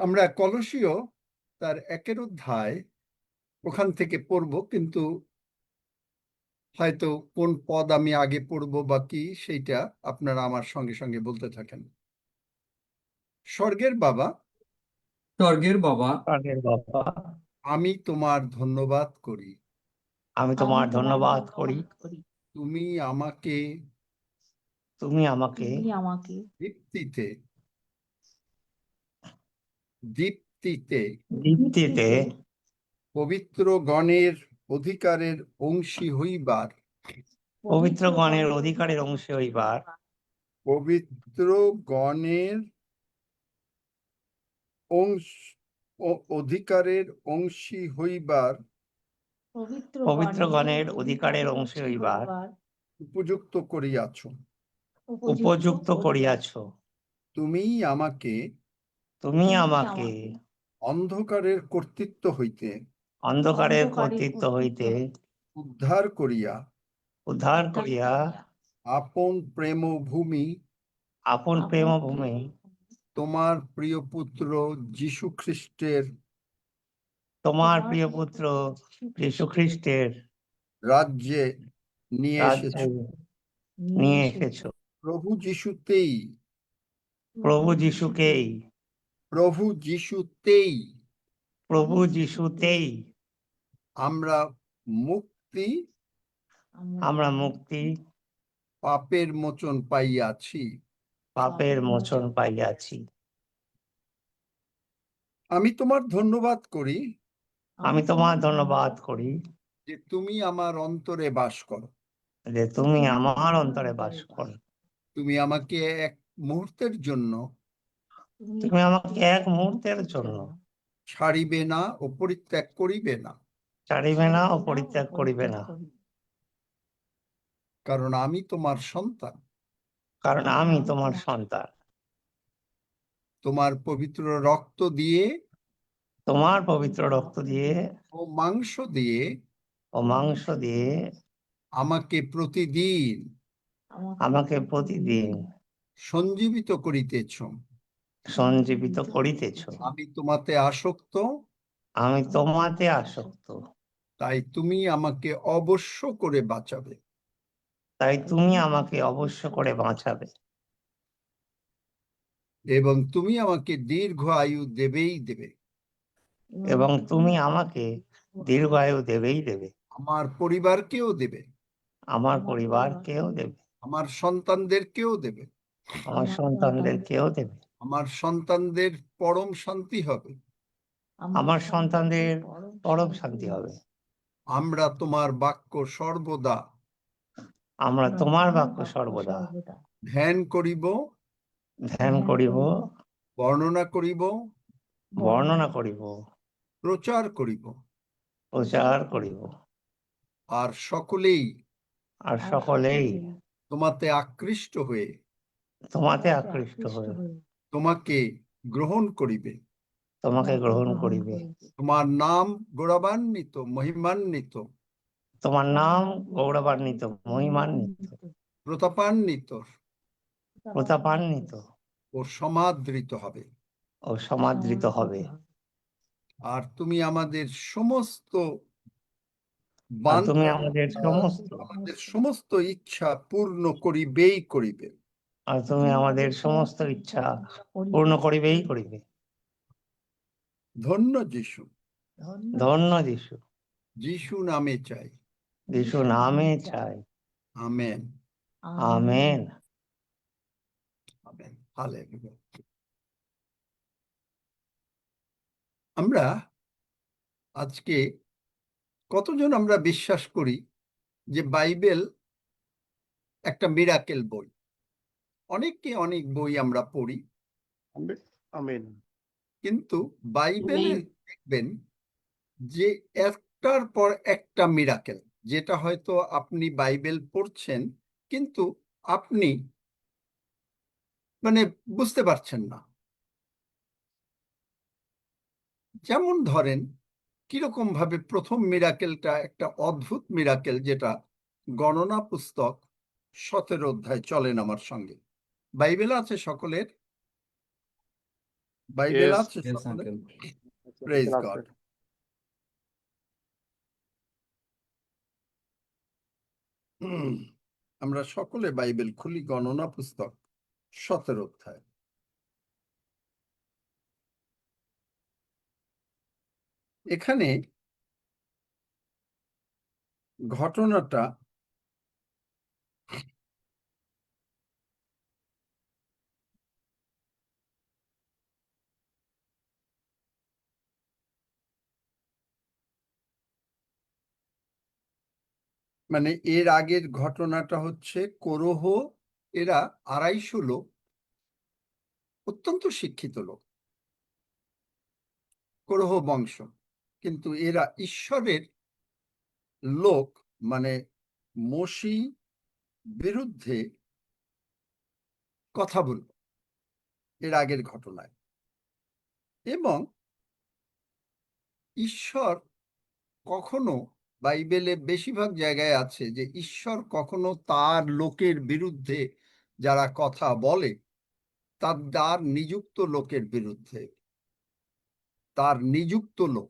আমরা কলসীয় তার 1 অধ্যায় ওখান থেকে পড়ব, কিন্তু হয়তো কোন পদ আমি আগে পড়ব বা কি সেইটা আপনারা আমার সঙ্গে সঙ্গে বলতে থাকেন। স্বর্গের বাবা, স্বর্গের বাবা, স্বর্গের বাবা, আমি তোমার ধন্যবাদ করি। আমি তোমার ধন্যবাদ করি। তুমি আমাকে তুমি আমাকে দীপ্তিতে দীপ্তিতে দীপ্তিতে পবিত্র গণের অধিকারের অংশী হইবার পবিত্র গণের অধিকারের অংশ হইবার পবিত্র গণের অধিকারের অংশী হইবার পবিত্র গণের অধিকারের অংশ হইবার উপযুক্ত করিয়াছ। উপযুক্ত করিয়াছ। তুমি আমাকে তুমি আমাকে অন্ধকারের কর্তৃত্ব হইতে অন্ধকারের কর্তৃত্ব হইতে উদ্ধার করিয়া আপন প্রেম ভূমি আপন প্রেম ভূমি তোমার প্রিয় পুত্র যীশু খ্রিস্টের তোমার প্রিয় পুত্র যীশু খ্রিস্টের রাজ্যে নিয়ে রাজ্যে এসেছ। নিয়ে এসেছ। প্রভু যিশুতেই প্রভু যিশুকেই প্রভু যিশুতেই প্রভু যিশুতেই আমরা মুক্তি আমরা মুক্তি পাপের মোচন পাইয়াছি। পাপের মোচন পাইয়াছি। আমি তোমার ধন্যবাদ করি আমি তোমার ধন্যবাদ করি যে তুমি আমার অন্তরে বাস করো। যে তুমি আমার অন্তরে বাস করো। তুমি আমাকে এক মুহূর্তের জন্য তুমি আমাকে এক মুহূর্তের জন্য ছাড়িবে না ও পরিত্যাগ করিবে না, ছাড়িবে না ও পরিত্যাগ করিবে না, কারণ আমি তোমার সন্তান। কারণ আমি তোমার সন্তান। তোমার পবিত্র রক্ত দিয়ে তোমার পবিত্র রক্ত দিয়ে ও মাংস দিয়ে ও মাংস দিয়ে আমাকে প্রতিদিন সঞ্জীবিত করিতেছ। সঞ্জীবিত করিতেছ। আমি তোমাতে আসক্ত, আমি তোমাতে আসক্ত, তাই তুমি আমাকে অবশ্য করে বাঁচাবে। তাই তুমি আমাকে অবশ্য করে বাঁচাবে। এবং তুমি আমাকে দীর্ঘ আয়ু দেবেই দেবে। এবং তুমি আমাকে দীর্ঘ আয়ু দেবেই দেবে। আমার পরিবারকেও দেবে, আমার পরিবারকেও দেবে, আমার সন্তানদেরকেও দেবে। আমার সন্তানদেরকেও দেবে। আমার সন্তানদের পরম শান্তি হবে। আমার সন্তানদের পরম শান্তি হবে। আমরা তোমার বাক্য সর্বদা আমরা তোমার বাক্য সর্বদা ধ্যান করিব, ধ্যান করিব, বর্ণনা করিব, বর্ণনা করিব, প্রচার করিব, প্রচার করিব। আর সকলেই আর সকলেই তোমাতে আকৃষ্ট হয়ে তোমাতে আকৃষ্ট হয়ে তোমাকে গ্রহণ করিবে। তোমাকে গ্রহণ করিবে। তোমার নাম গৌরবান্বিত, মহিমান্বিত, তোমার নাম গৌরবান্বিত, মহিমান্বিত, প্রতাপান্বিত প্রতাপান্বিত ও সমাদৃত হবে। ও সমাদৃত হবে। আর তুমি আমাদের সমস্ত আর তুমি আমাদের সমস্ত ইচ্ছা পূর্ণ করিবেই করিবে। আর তুমি আমাদের সমস্ত ইচ্ছা পূর্ণ করিবেই করিবে। ধন্য যিশু, ধন্য যিশু, যিশু নামে চাই। যিশু নামে চাই। Amen, amen. Amen, hallelujah. আমরা আজকে কতজন আমরা বিশ্বাস করি যে বাইবেল একটা মিরাকেল বই? অনেককে অনেক বই আমরা পড়ি, আমেন। কিন্তু বাইবেলে দেখবেন যে একটার পর একটা মিরাকেল, যেটা হয়তো আপনি বাইবেল পড়ছেন কিন্তু আপনি বুঝতে পারছেন না। যেমন ধরেন কিরকম ভাবে প্রথম মিরাকেলটা একটা অদ্ভুত মিরাকেল, যেটা গণনা পুস্তক 17 অধ্যায়। চলেন আমার সঙ্গে, বাইবেল আছে সকলের? Bible Yes. আছে Yes, সকলে? uncle. Praise Class God. it. আমরা সকলে বাইবেল খুলি গণনা পুস্তক 17 অধ্যায়। এখানে ঘটনাটা মানে এর আগের ঘটনাটা হচ্ছে কোরহ, এরা 250 লোক, অত্যন্ত শিক্ষিত লোক, কোরহ বংশ, কিন্তু এরা ঈশ্বরের লোক, মানে মসি বিরুদ্ধে কথা বলল এর আগের ঘটনায়। এবং ঈশ্বর কখনো, বাইবেলে বেশিরভাগ জায়গায় আছে যে ঈশ্বর কখনো তার লোকের বিরুদ্ধে যারা কথা বলে তার নিযুক্ত লোকের বিরুদ্ধে, তার নিযুক্ত লোক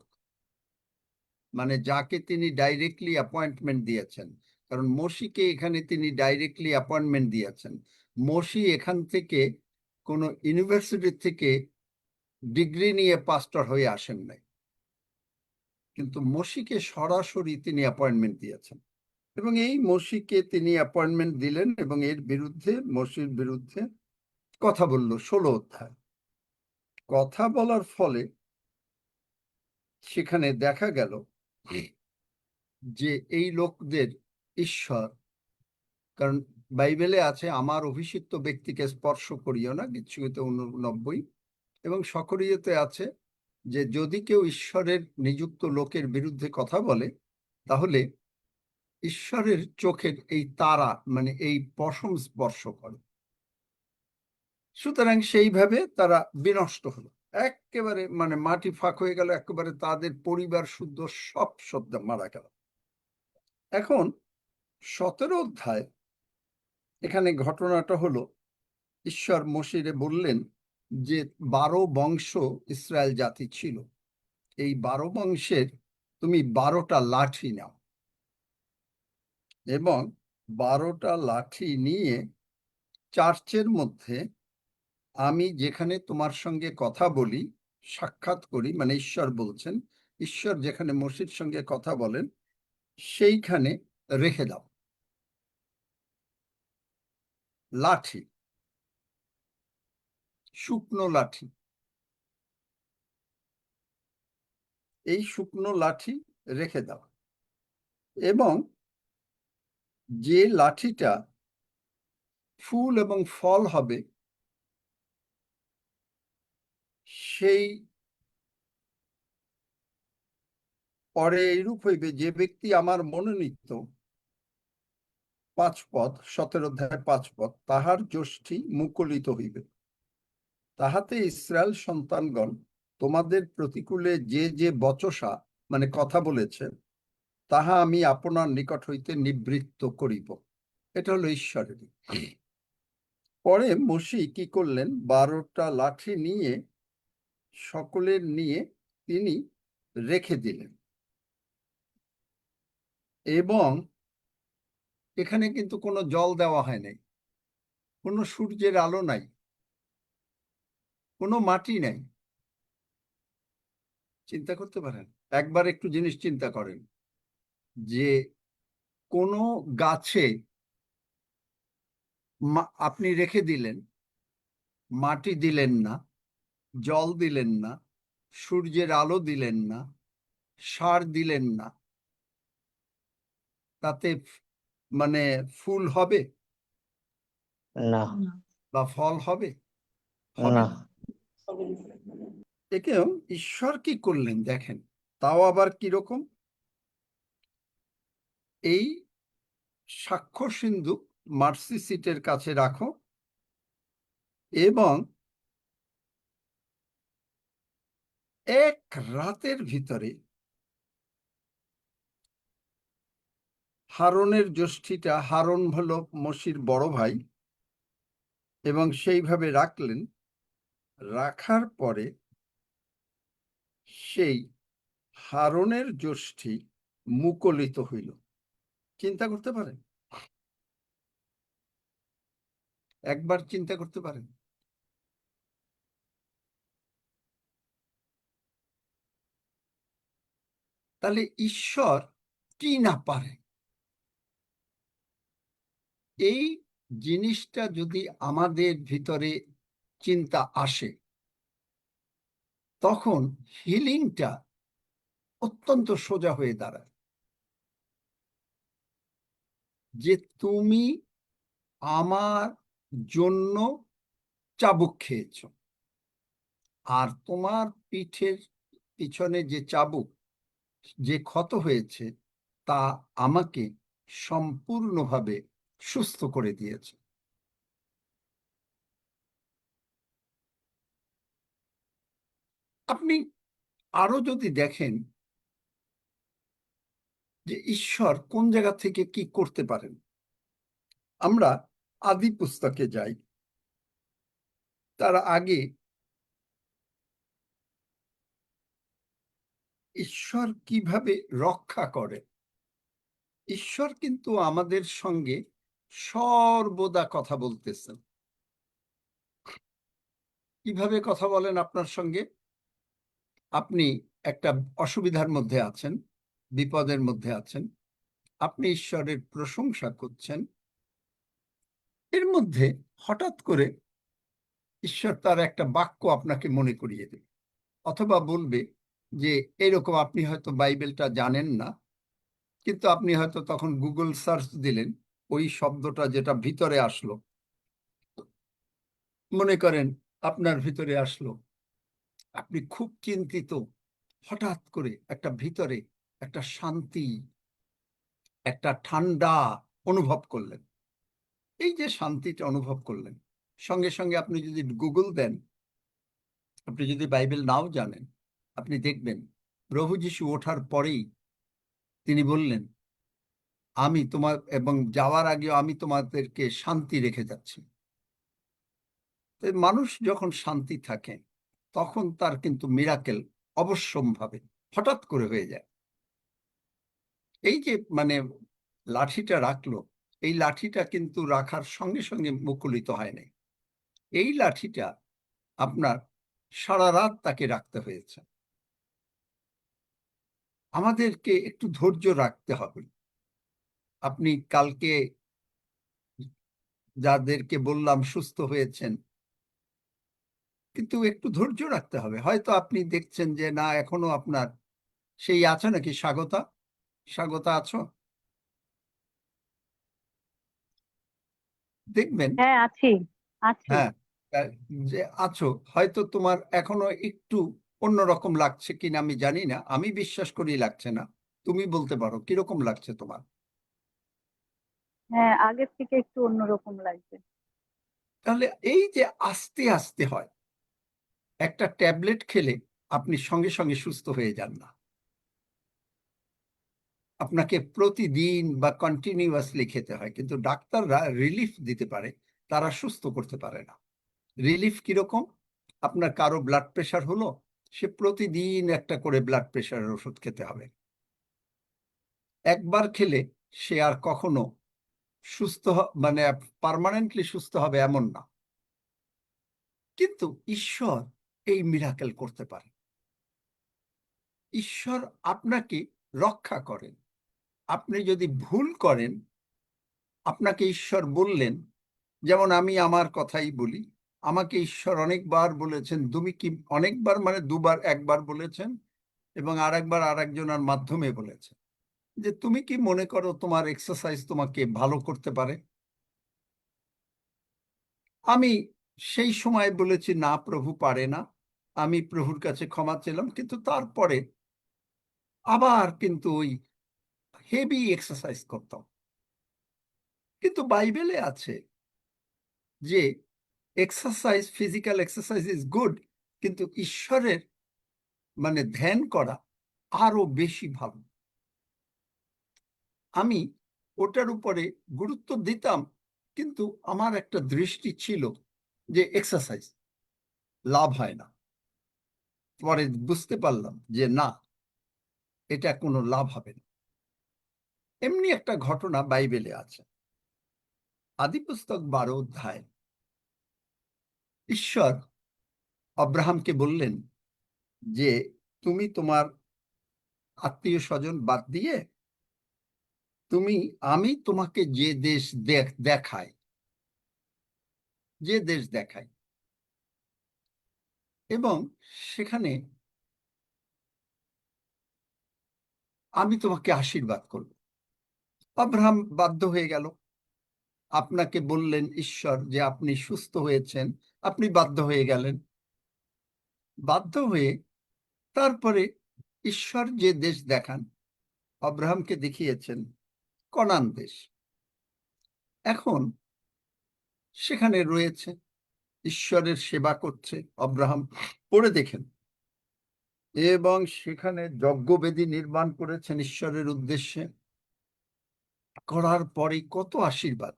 মানে যাকে তিনি ডাইরেক্টলি অ্যাপয়েন্টমেন্ট দিয়েছেন, কারণ মসিকে এখানে তিনি ডাইরেক্টলি অ্যাপয়েন্টমেন্ট দিয়েছেন। মসি এখান থেকে কোনো ইউনিভার্সিটি থেকে ডিগ্রি নিয়ে পাস্টর হয়ে আসেন নাই, কিন্তু মসিকে সরাসরি তিনি অ্যাপয়েন্টমেন্ট দিয়েছেন। এবং এই মসিকে তিনি অ্যাপয়েন্টমেন্ট দিলেন এবং এর বিরুদ্ধে, মসির বিরুদ্ধে কথা বলল 16 অধ্যায়। কথা বলার ফলে সেখানে দেখা গেল যে এই লোকদের ঈশ্বর, কারণ বাইবেলে আছে আমার অভিষিক্ত ব্যক্তিকে স্পর্শ করিও না, গীতসংহিতা 89, এবং সকরিয়তে আছে যে যদি কেউ ঈশ্বরের নিযুক্ত লোকের বিরুদ্ধে কথা বলে তাহলে ঈশ্বরের চোখের এই তারা মানে এই পশম স্পর্শ করে। সুতরাং সেইভাবে তারা বিনষ্ট হলো, একেবারে মানে মাটি ফাঁক হয়ে গেল, একেবারে তাদের পরিবার শুদ্ধ সব শ্রদ্ধা মারা গেল। এখন 17 অধ্যায় এখানে ঘটনাটা হলো, ঈশ্বর মসিরে বললেন যে 12 বংশ ইসরায়েল জাতি ছিল, এই 12 বংশের তুমি 12টা লাঠি নাও এবং 12টা লাঠি নিয়ে চার্চের মধ্যে আমি যেখানে তোমার সঙ্গে কথা বলি, সাক্ষাৎ করি, মানে ঈশ্বর বলছেন, ঈশ্বর যেখানে মসির সঙ্গে কথা বলেন সেইখানে রেখে দাও। লাঠি, শুকনো লাঠি, এই শুকনো লাঠি রেখে দাও, এবং যে লাঠিটা ফুল এবং ফল হবে সেই পরে এইরূপ হইবে, যে ব্যক্তি আমার মনোনীত 5 পদ, 17 অধ্যায় 5 পদ, তাহার যষ্টি মুকুলিত হইবে, তাহাতে ইসরায়েল সন্তানগণ তোমাদের প্রতিকূলে যে যে বচসা মানে কথা বলেছে তাহা আমি আপনার নিকট হইতে নিবৃত্ত করিব। এটা হলো ঈশ্বরের। পরে মসি কি করলেন, 12টা লাঠি নিয়ে সকলের নিয়ে তিনি রেখে দিলেন। এবং এখানে কিন্তু কোনো জল দেওয়া হয় নাই, কোনো সূর্যের আলো নাই, কোনো মাটি নাই। চিন্তা করতে পারেন, একবার একটু জিনিস চিন্তা করেন যে কোনো গাছে আপনি রেখে দিলেন, মাটি দিলেন না, জল দিলেন না, সূর্যের আলো দিলেন না, সার দিলেন না, তাতে মানে ফুল হবে না, বা ফল হবে? হবে না। না। একেও ঈশ্বর কি করলেন দেখেন, তাও আবার কিরকম, এই সাক্ষ্য সিন্ধুক মার্সি সিটের কাছে রাখো এবং এক রাতের ভিতরে হারনের যষ্টিটা, হারন হলো মসির বড় ভাই, এবং সেইভাবে রাখলেন। রাখার পরে সেই হারনের যষ্টি মুকলিত হইল। চিন্তা করতে পারেন? একবার চিন্তা করতে পারেন? তাহলে ঈশ্বর কি না পারে? এই জিনিসটা যদি আমাদের ভিতরে চিন্তা আসে, তখন হিলিংটা অত্যন্ত সোজা হয়ে দাঁড়ায়। যে তুমি আমার জন্য চাবুক খেয়েছ, আর তোমার পিঠের পিছনে যে চাবুক, যে ক্ষত হয়েছে, তা আমাকে সম্পূর্ণভাবে সুস্থ করে দিয়েছে। আপনি আরো যদি দেখেন যে ঈশ্বর কোন জায়গা থেকে কি করতে পারেন, আমরা আদি পুস্তকে যাই। তার আগে ঈশ্বর কিভাবে রক্ষা করে? ঈশ্বর কিন্তু আমাদের সঙ্গে সর্বদা কথা বলতেছেন। কিভাবে কথা বলেন আপনার সঙ্গে? আপনি একটা অসুবিধার মধ্যে আছেন, বিপদের মধ্যে আছেন, আপনি ঈশ্বরের প্রশংসা করছেন, এর মধ্যে হঠাৎ করে ঈশ্বর তার একটা বাক্য আপনাকে মনে করিয়ে দেবে, অথবা বলবে যে এরকম, আপনি হয়তো বাইবেলটা জানেন না, কিন্তু আপনি হয়তো তখন গুগল সার্চ দিলেন, ওই শব্দটা যেটা ভিতরে আসলো, মনে করেন আপনার ভিতরে আসলো, আপনি খুব চিন্তিত, হঠাৎ করে একটা ভিতরে একটা শান্তি, একটা ঠান্ডা অনুভব করলেন। এই যে শান্তিটা অনুভব করলেন, সঙ্গে সঙ্গে আপনি যদি গুগল দেন, আপনি যদি বাইবেল নাও জানেন, আপনি দেখবেন প্রভু যীশু ওঠার পরেই তিনি বললেন, আমি তোমার এবং যাওয়ার আগেও আমি তোমাদেরকে শান্তি রেখে যাচ্ছি। মানুষ যখন শান্তি থাকে, তখন তার কিন্তু মিরাকেল অবশ্যম্ভাবে হঠাৎ করে হয়ে যায়। এই যে লাঠিটা রাখলো, এই লাঠিটা কিন্তু রাখার সঙ্গে সঙ্গে মুকুলিত হয় নাই। এই লাঠিটা আপনার সারা রাত তাকে রাখতে হয়েছে। আমাদেরকে একটু ধৈর্য রাখতে হবে। আপনি কালকে যাদেরকে বললাম সুস্থ হয়েছেন, কিন্তু একটু ধৈর্য রাখতে হবে। হয়তো আপনি দেখছেন যে না, এখনো আপনার সেই আছে নাকি? স্বাগতা, স্বাগতা আছো? দেখবেন, হ্যাঁ, আছি আছি। হ্যাঁ, যে আছো, হয়তো তোমার এখনো একটু অন্যরকম লাগছে কিনা আমি জানি না, আমি বিশ্বাস করি লাগছে না। তুমি বলতে পারো কিরকম লাগছে তোমার? হ্যাঁ, আগের থেকে একটু অন্যরকম লাগছে। তাহলে এই যে আস্তে আস্তে হয়, একটা ট্যাবলেট খেলে আপনি সঙ্গে সঙ্গে সুস্থ হয়ে যান না। আপনাকে প্রতিদিন বা কন্টিনিউয়াসলি খেতে হয়, কিন্তু ডাক্তাররা রিলিফ দিতে পারে, তারা সুস্থ করতে পারে না। রিলিফ কিরকম? আপনার কারো ব্লাড প্রেশার হলো, সে প্রতিদিন একটা করে ব্লাড প্রেশারের ওষুধ খেতে হবে। একবার খেলে সে আর কখনো সুস্থ পার্মানেন্টলি সুস্থ হবে এমন না। কিন্তু ঈশ্বর এই মিরাকেল করতে পারে। ঈশ্বর আপনাকে রক্ষা করেন। আপনি যদি ভুল করেন, আপনাকে ঈশ্বর বললেন, যেমন আমি আমার কথাই বলি, আমাকে ঈশ্বর অনেকবার বলেছেন, তুমি কি, অনেকবার মানে দুবার, একবার বলেছেন এবং আরেকবার আরেকজনের মাধ্যমে বলেছেন যে তুমি কি মনে করো তোমার এক্সারসাইজ তোমাকে ভালো করতে পারে? আমি সেই সময় বলেছি, না প্রভু, পারে না। আমি প্রভুর কাছে ক্ষমা চেলাম, কিন্তু তারপরে আবার কিন্তু ওই হেভি এক্সারসাইজ করতাম। কিন্তু বাইবেলে আছে যে exercise, physical exercise is good, কিন্তু ঈশ্বরের ধ্যান করা আরো বেশি ভালো। আমি ওটার উপরে গুরুত্ব দিতাম, কিন্তু আমার একটা দৃষ্টি ছিল যে এক্সারসাইজ, লাভ হয় না। পরে বুঝতে পারলাম যে না, এটা কোনো লাভ হবে না। এমনি একটা ঘটনা বাইবেলে আছে। আদি পুস্তক 12 অধ্যায় ঈশ্বর আব্রাহামকে বললেন যে তুমি তোমার আত্মীয় স্বজন বাদ দিয়ে আমি তোমাকে যে দেশ দেখাই, এবং সেখানে আমি তোমাকে আশীর্বাদ করব। আব্রাহাম বাধ্য হয়ে গেল। আপনাকে বললেন ঈশ্বর যে আপনি সুস্থ হয়েছেন, আপনি বাধ্য হয়ে গেলেন। বাধ্য হয়ে তারপরে ঈশ্বর যে দেশ দেখান, আব্রাহামকে দেখিয়েছেন কনান দেশ। এখন সেখানে রয়েছে, ঈশ্বরের সেবা করছে আব্রাহাম, পড়ে দেখেন। এবং সেখানে যজ্ঞবেদী নির্মাণ করেছেন ঈশ্বরের উদ্দেশ্যে। করার পরে কত আশীর্বাদ।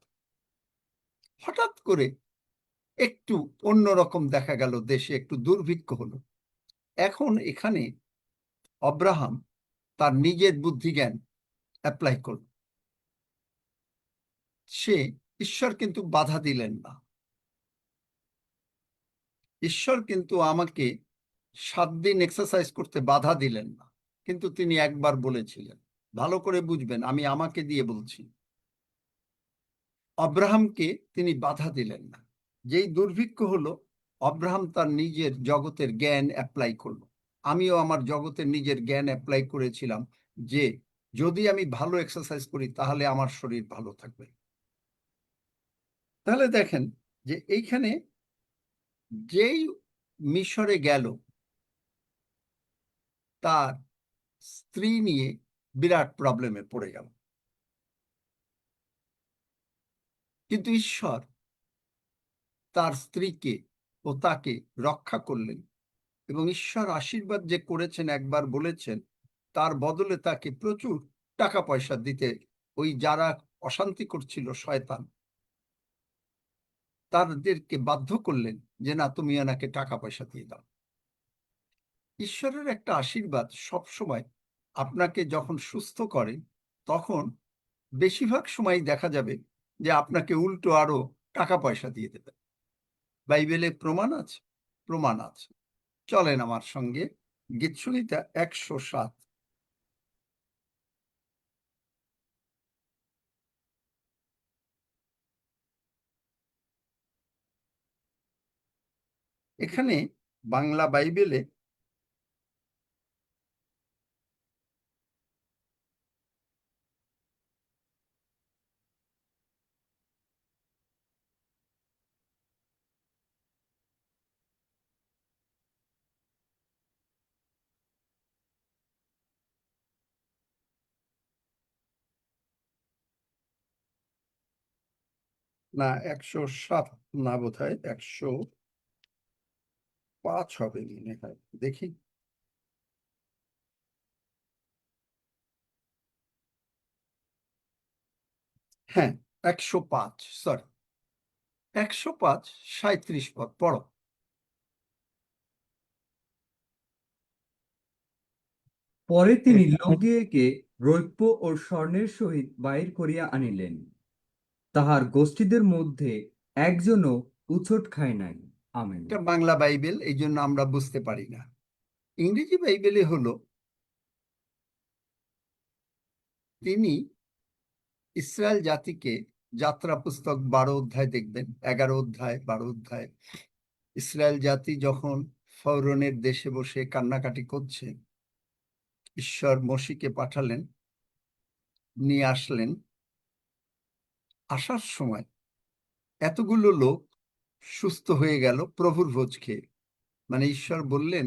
হঠাৎ করে একটু অন্যরকম দেখা গেল, দেশে একটু দুর্ভিক্ষ হলো। এখন এখানে আব্রাহাম তার নিজের বুদ্ধিজ্ঞান অ্যাপ্লাই করল। সে ঈশ্বর কিন্তু বাধা দিলেন না। ঈশ্বর কিন্তু আমাকে 7 দিন এক্সারসাইজ করতে বাধা দিলেন না, কিন্তু তিনি একবার বলেছিলেন। ভালো করে বুঝবেন, আমি আমাকে দিয়ে বলছি। আব্রাহামকে তিনি বাধা দিলেন না। যেই দুর্ভিক্ষ হলো, আব্রাহাম তার নিজের জগতের জ্ঞান অ্যাপ্লাই করলো। আমিও আমার জগতের নিজের জ্ঞান অ্যাপ্লাই করেছিলাম যে যদি আমি ভালো এক্সারসাইজ করি তাহলে আমার শরীর ভালো থাকবে। তাহলে দেখেন যে এইখানে যেই মিশরে গেল, তার স্ত্রী নিয়ে বিরাট প্রবলেমে পড়ে গেল। কিন্তু ঈশ্বর তার স্ত্রীকে ও তাকে রক্ষা করলেন, এবং ঈশ্বর আশীর্বাদ যে করেছেন, একবার বলেছেন, তার বদলে তাকে প্রচুর টাকা পয়সা দিতে, ওই যারা অশান্তি করছিল শয়তান, তাদেরকে বাধ্য করলেন যে না, তুমি এনাকে টাকা পয়সা দিয়ে দাও। ঈশ্বরের একটা আশীর্বাদ সবসময় আপনাকে যখন সুস্থ করে, তখন বেশিরভাগ সময় দেখা যাবে যে আপনাকে উল্টো আরো টাকা পয়সা দিয়ে দেবে। বাইবেলে প্রমাণ আছে, প্রমাণ আছে। চলেন আমার সঙ্গে গীতসংহিতা 107। এখানে বাংলা বাইবেলে না 107 না, বোধ হয় 105 হবে মনে হয়। দেখি, হ্যাঁ 105, সরি 105, 37 পদ পড়ো। পরে তিনি লোকদিগকে রৌপ্য ও স্বর্ণের সহিত বাহির করিয়া আনিলেন। তাহার গোষ্ঠীদের মধ্যে একজনও উছট খায় নাই। আমেন। এটা বাংলা বাইবেল, এই জন্য আমরা বুঝতে পারি না। ইংরেজি বাইবেলে হলো, তিনি ইসরায়েল জাতিকে, যাত্রা পুস্তক 12 অধ্যায় দেখবেন, 11 অধ্যায় 12 অধ্যায়, ইসরায়েল জাতি যখন ফরৌনের দেশে বসে কান্নাকাটি করছে, ঈশ্বর মোশিকে পাঠালেন, নিয়ে আসলেন। আসার সময় এতগুলো লোক সুস্থ হয়ে গেল প্রভুর ভোজ খেয়ে। মানে ঈশ্বর বললেন,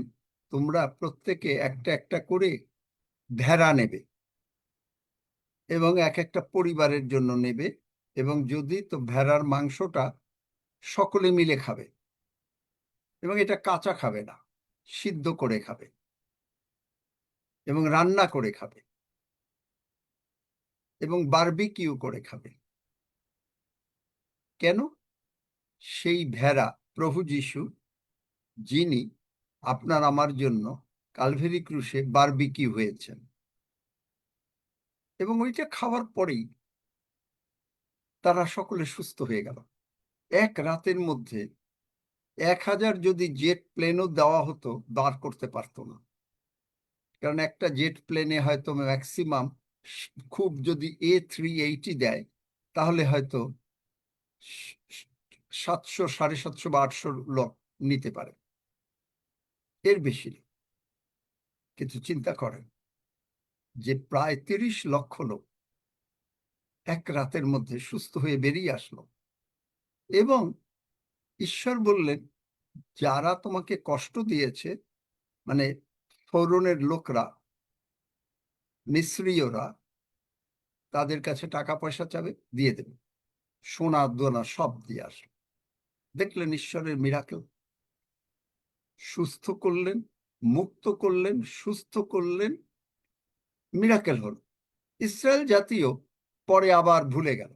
তোমরা প্রত্যেকে একটা একটা করে ভেড়া নেবে, এবং এক একটা পরিবারের জন্য নেবে, এবং যদি তো ভেড়ার মাংসটা সকলে মিলে খাবে, এবং এটা কাঁচা খাবে না, সিদ্ধ করে খাবে এবং রান্না করে খাবে এবং বারবিকিউ করে খাবে। কেন? সেই ভেড়া প্রভু যিশু যিনি আপনার আমার জন্য কালভেরি ক্রুশে বারবিকিউ হয়েছেন। এবং ওইটা খাওয়ার পরেই তারা সকলে সুস্থ হয়ে গেল। এক রাতের মধ্যে 1000 যদি জেট প্লেনও দেওয়া হতো, দাঁড় করতে পারতো না। কারণ একটা জেট প্লেনে হয়তো ম্যাক্সিমাম খুব যদি A380 দেয়, তাহলে হয়তো 700, 750 বা 800 লোক নিতে পারে, এর বেশি না। কিন্তু চিন্তা করেন যে প্রায় 30 লক্ষ লোক এক রাতের মধ্যে সুস্থ হয়ে বেরিয়ে আসলো। এবং ঈশ্বর বললেন, যারা তোমাকে কষ্ট দিয়েছে, মানে ফরৌনের লোকরা, মিস্রীয়রা, তাদের কাছে টাকা পয়সা চাবে, দিয়ে দেবে, সোনা দোনা সব দিয়ে আসলো। দেখলেন ঈশ্বরের মিরাকেল, সুস্থ করলেন, মুক্ত করলেন, সুস্থ করলেন, মিরাকেল হলো। ইসরায়েল জাতীয় পরে আবার ভুলে গেল।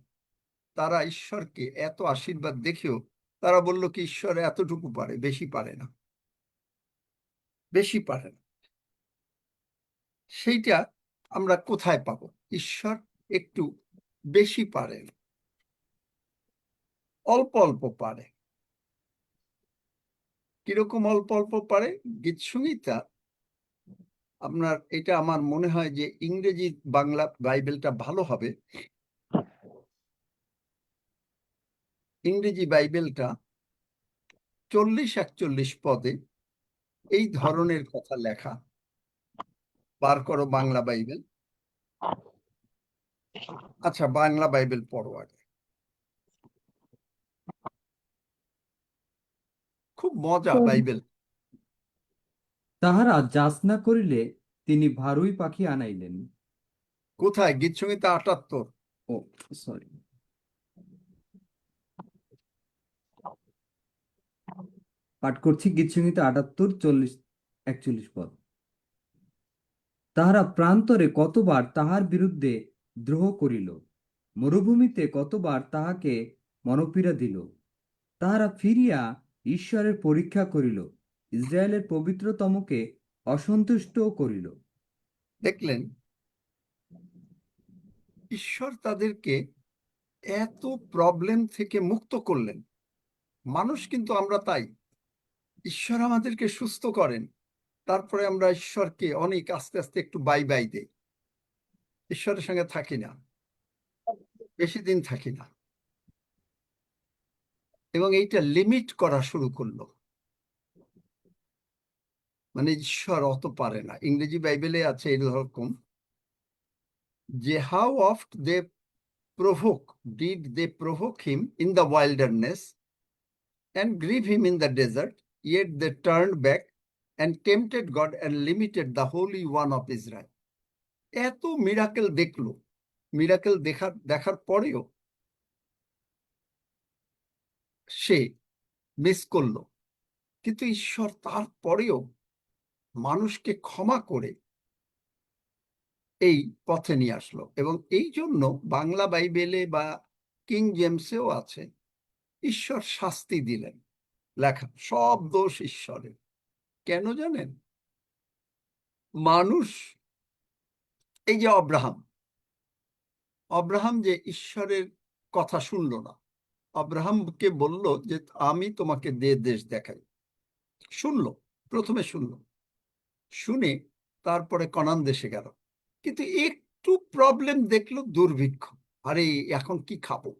তারা ঈশ্বরকে এত আশীর্বাদ দেখেও তারা বলল কি ঈশ্বর এতটুকু পারে, বেশি পারে না, বেশি পারে না। সেইটা আমরা কোথায় পাবো? ঈশ্বর একটু বেশি পারেন, অল্প অল্প পারে। কিরকম অল্প অল্প পারে? গীতসংহিতা, আপনার এটা আমার মনে হয় যে ইংরেজি বাংলা বাইবেলটা ভালো হবে। ইংরেজি বাইবেলটা 40-41 পদে এই ধরনের কথা লেখা। বার করো বাংলা বাইবেল। আচ্ছা, বাংলা বাইবেল পড়ো আগে। খুব মজা বাইবেল। তাহারা যাচনা করিলে তিনি ভারুই পাখি আনাইলেন। কোথায়? গীতসংহিতা 78। ও সরি, পাঠ করছি গীতসংহিতা 78, 40, 41 পদ। তাহারা প্রান্তরে কতবার তাহার বিরুদ্ধে দ্রোহ করিল, মরুভূমিতে কতবার তাহাকে মনপীড়া দিল। তাহারা ফিরিয়া ঈশ্বরের পরীক্ষা করিল, ইসরায়েলের পবিত্রতমকে অসন্তুষ্ট করিল। দেখলেন, ঈশ্বর তাদেরকে এত প্রবলেম থেকে মুক্ত করলেন। মানুষ কিন্তু আমরা তাই, ঈশ্বর আমাদেরকে সুস্থ করেন, তারপরে আমরা ঈশ্বরকে অনেক আস্তে আস্তে একটু বাই বাই দেই, ঈশ্বরের সঙ্গে থাকি না, বেশি দিন থাকি না। এবং এইটা লিমিট করা শুরু করলো, মানে ঈশ্বর অত পারে না। ইংরেজি বাইবেলে আছে এরকম যে how oft they did they provoke him in the wilderness and grieve him in the desert, yet they turned back and tempted God and limited the Holy One of Israel. এত মিরাকেল দেখলো, miracle দেখার পরেও সে miss করলো। কিন্তু ঈশ্বর তারপরেও মানুষকে ক্ষমা করে এই পথে নিয়ে আসলো। এবং এই জন্য বাংলা বাইবেলে বা কিং জেমসেও আছে, ঈশ্বর শাস্তি দিলেন, লেখা সব দোষ ঈশ্বরের। কেন জানেন? মানুষ, এই যে অব্রাহাম যে ঈশ্বরের কথা শুনলো না, অব্রাহামকে বলল যে আমি তোমাকে দেশ দেখাই, শুনলো, প্রথমে শুনলো, শুনে তারপরে কনান দেশে গেল। কিন্তু একটু প্রবলেম দেখলো, দুর্ভিক্ষ। আরে এখন কি খাবো?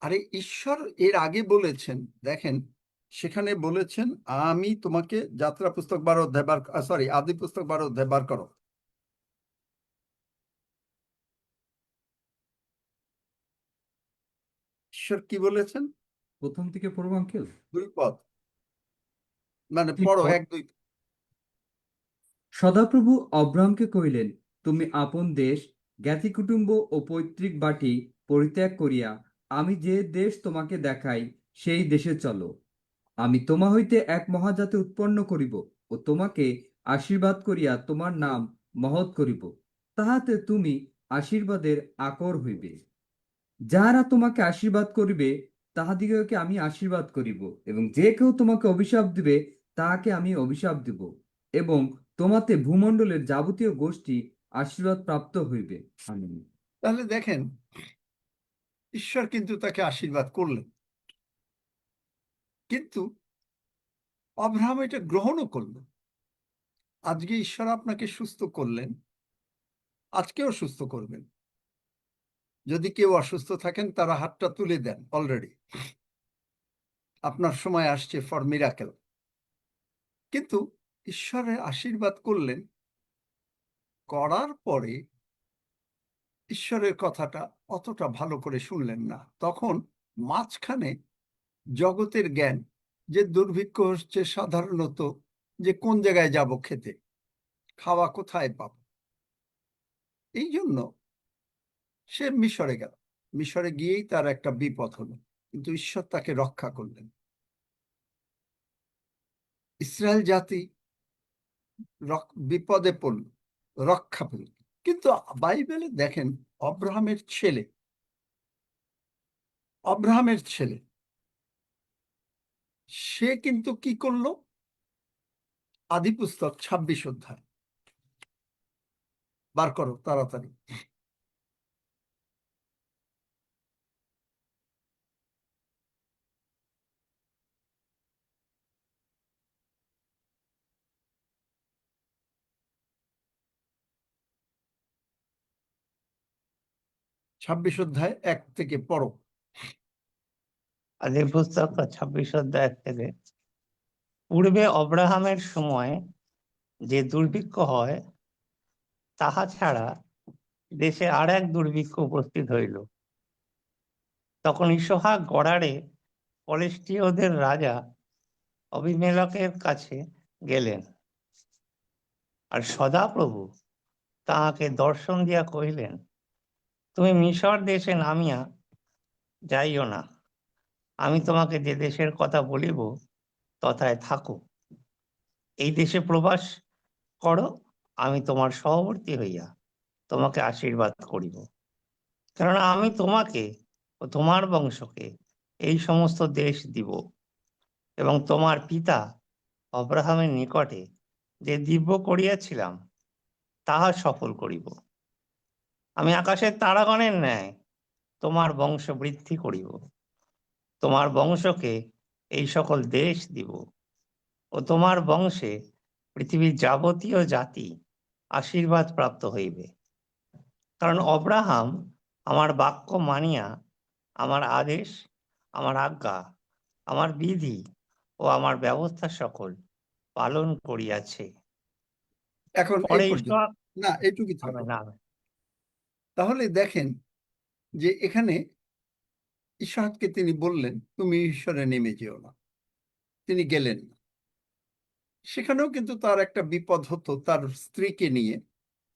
আরে ঈশ্বর এর আগে বলেছেন, দেখেন সেখানে বলেছেন, আমি তোমাকে যাত্রা পুস্তক 12 অধ্যায় আদি পুস্তক 12 অধ্যায় বার করো। ঈশ্বর কি বলেছেন? প্রথম থেকে পড়ব আঙ্কেল? 2 পদ, মানে পড়ো 1-2। সদাপ্রভু অব্রাহামকে কহিলেন, তুমি আপন দেশ, জ্ঞাতি কুটুম্ব ও পৈতৃক বাটি পরিত্যাগ করিয়া আমি যে দেশ তোমাকে দেখাই সেই দেশে চলো। আমি তোমা হইতে এক মহাজাতি উৎপন্ন করিব ও তোমাকে আশীর্বাদ করিয়া তোমার নাম মহৎ করিব, তাহাতে তুমি আশীর্বাদের আকর হইবে। যাহারা তোমাকে আশীর্বাদ করিবে তাহাদিগকে আমি আশীর্বাদ করিব, এবং যে কেউ তোমাকে অভিশাপ দিবে তাহাকে আমি অভিশাপ দিব, এবং তোমাতে ভূমণ্ডলের যাবতীয় গোষ্ঠী আশীর্বাদ প্রাপ্ত হইবে। আমিন। তাহলে দেখেন, ঈশ্বর কিন্তু তাকে আশীর্বাদ করলেন, কিন্তু আব্রাহাম এটা গ্রহণও করলেন। আজকে ঈশ্বর আপনাকে সুস্থ করলেন, আজকেও সুস্থ করবেন। যদি কেউ অসুস্থ থাকেন, তারা হাতটা তুলে দেন। অলরেডি আপনার সময় আসছে ফর মিরাকেল। কিন্তু ঈশ্বরের আশীর্বাদ করলেন, করার পরে ঈশ্বরের কথাটা অতটা ভালো করে শুনলেন না। তখন মাঝখানে জগতের জ্ঞান, যে দুর্ভিক্ষ হচ্ছে সাধারণত, যে কোন জায়গায় যাব খেতে, খাওয়া কোথায় পাব, এই জন্য সে মিশরে গেল। মিশরে গিয়েই তার একটা বিপদ হলো, কিন্তু ঈশ্বর তাকে রক্ষা করলেন। ইসরায়েল জাতি বিপদে পড়ল, রক্ষা পেল। কিন্তু বাইবেলে দেখেন, অব্রাহামের ছেলে সে কিন্তু কি করলো? আদিপুস্তক 26 অধ্যায় বার করো তাড়াতাড়ি। 26 অধ্যায় 1 থেকে পড়ো। আদির পুস্তক 26 অধ্যায় 1 থেকে। পূর্বে অব্রাহামের সময় যে দুর্ভিক্ষ হয়, তাহা ছাড়া দেশে আর এক দুর্ভিক্ষ উপস্থিত হইল। তখন ইসহাক গড়ারে ফলিস্তীয়দের রাজা অবিমেলেকের কাছে গেলেন, আর সদাপ্রভু তাহাকে দর্শন দিয়া কহিলেন, তুমি মিশর দেশে নামিয়া যাইও না, আমি তোমাকে যে দেশের কথা বলিব তথায় থাকো। এই দেশে প্রবাস করো, আমি তোমার সহবর্তী হইয়া তোমাকে আশীর্বাদ করিব। কেননা আমি তোমাকে ও তোমার বংশকে এই সমস্ত দেশ দিব, এবং তোমার পিতা অব্রাহামের নিকটে যে দিব্য করিয়াছিলাম তাহা সফল করিব। আমি আকাশের তারাগণের ন্যায় তোমার বংশ বৃদ্ধি করিব, তোমার বংশকে এই সকল দেশ দিব, ও তোমার বংশে পৃথিবীর যাবতীয় জাতি আশীর্বাদ প্রাপ্ত হইবে। কারণ অব্রাহাম আমার বাক্য মানিয়া আমার আদেশ, আমার আজ্ঞা, আমার বিধি ও আমার ব্যবস্থা সকল পালন করিয়াছে। এখন এই পরে পর্যন্ত ঈশ্বর না, এইটুকুই থাকো। তাহলে দেখেন যে এখানে ইসহাককে তিনি বললেন, তুমি ঈশ্বরে নেমে যেও না। তিনি গেলেন না। সেখানেও কিন্তু তার একটা বিপদ হতো তার স্ত্রীকে নিয়ে,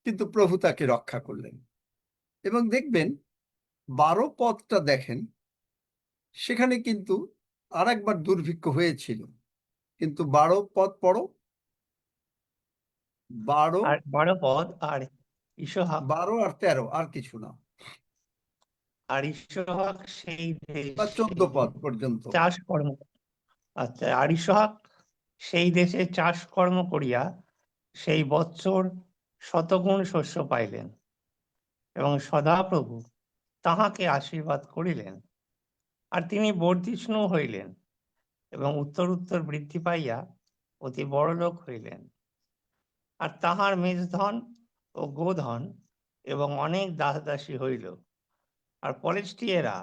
কিন্তু প্রভু তাকে রক্ষা করলেন। এবং দেখবেন 12 পদটা দেখেন, সেখানে কিন্তু আর একবার দুর্ভিক্ষ হয়েছিল, কিন্তু 12 পদ পড়ো। 12 আর 12 পদ। আর ইসহাক 12 আর 13, আর কিছু না, আর ইসহাক সেই বা দেশে 14 পদ পর্যন্ত। চাষ কর্ম, আচ্ছা, আর ইসহাক সেই দেশে চাষ কর্ম করিয়া সেই বৎসর শতগুণ শস্য পাইলেন, এবং সদাপ্রভু তাহাকে আশীর্বাদ করিলেন, আর তিনি বর্ধিষ্ণু হইলেন, এবং উত্তর উত্তর বৃদ্ধি পাইয়া অতি বড়লোক হইলেন। আর তাহার মেজধন ও গোধন এবং অনেক দাস দাসী হইল, আর ফলিস্তীয়েরা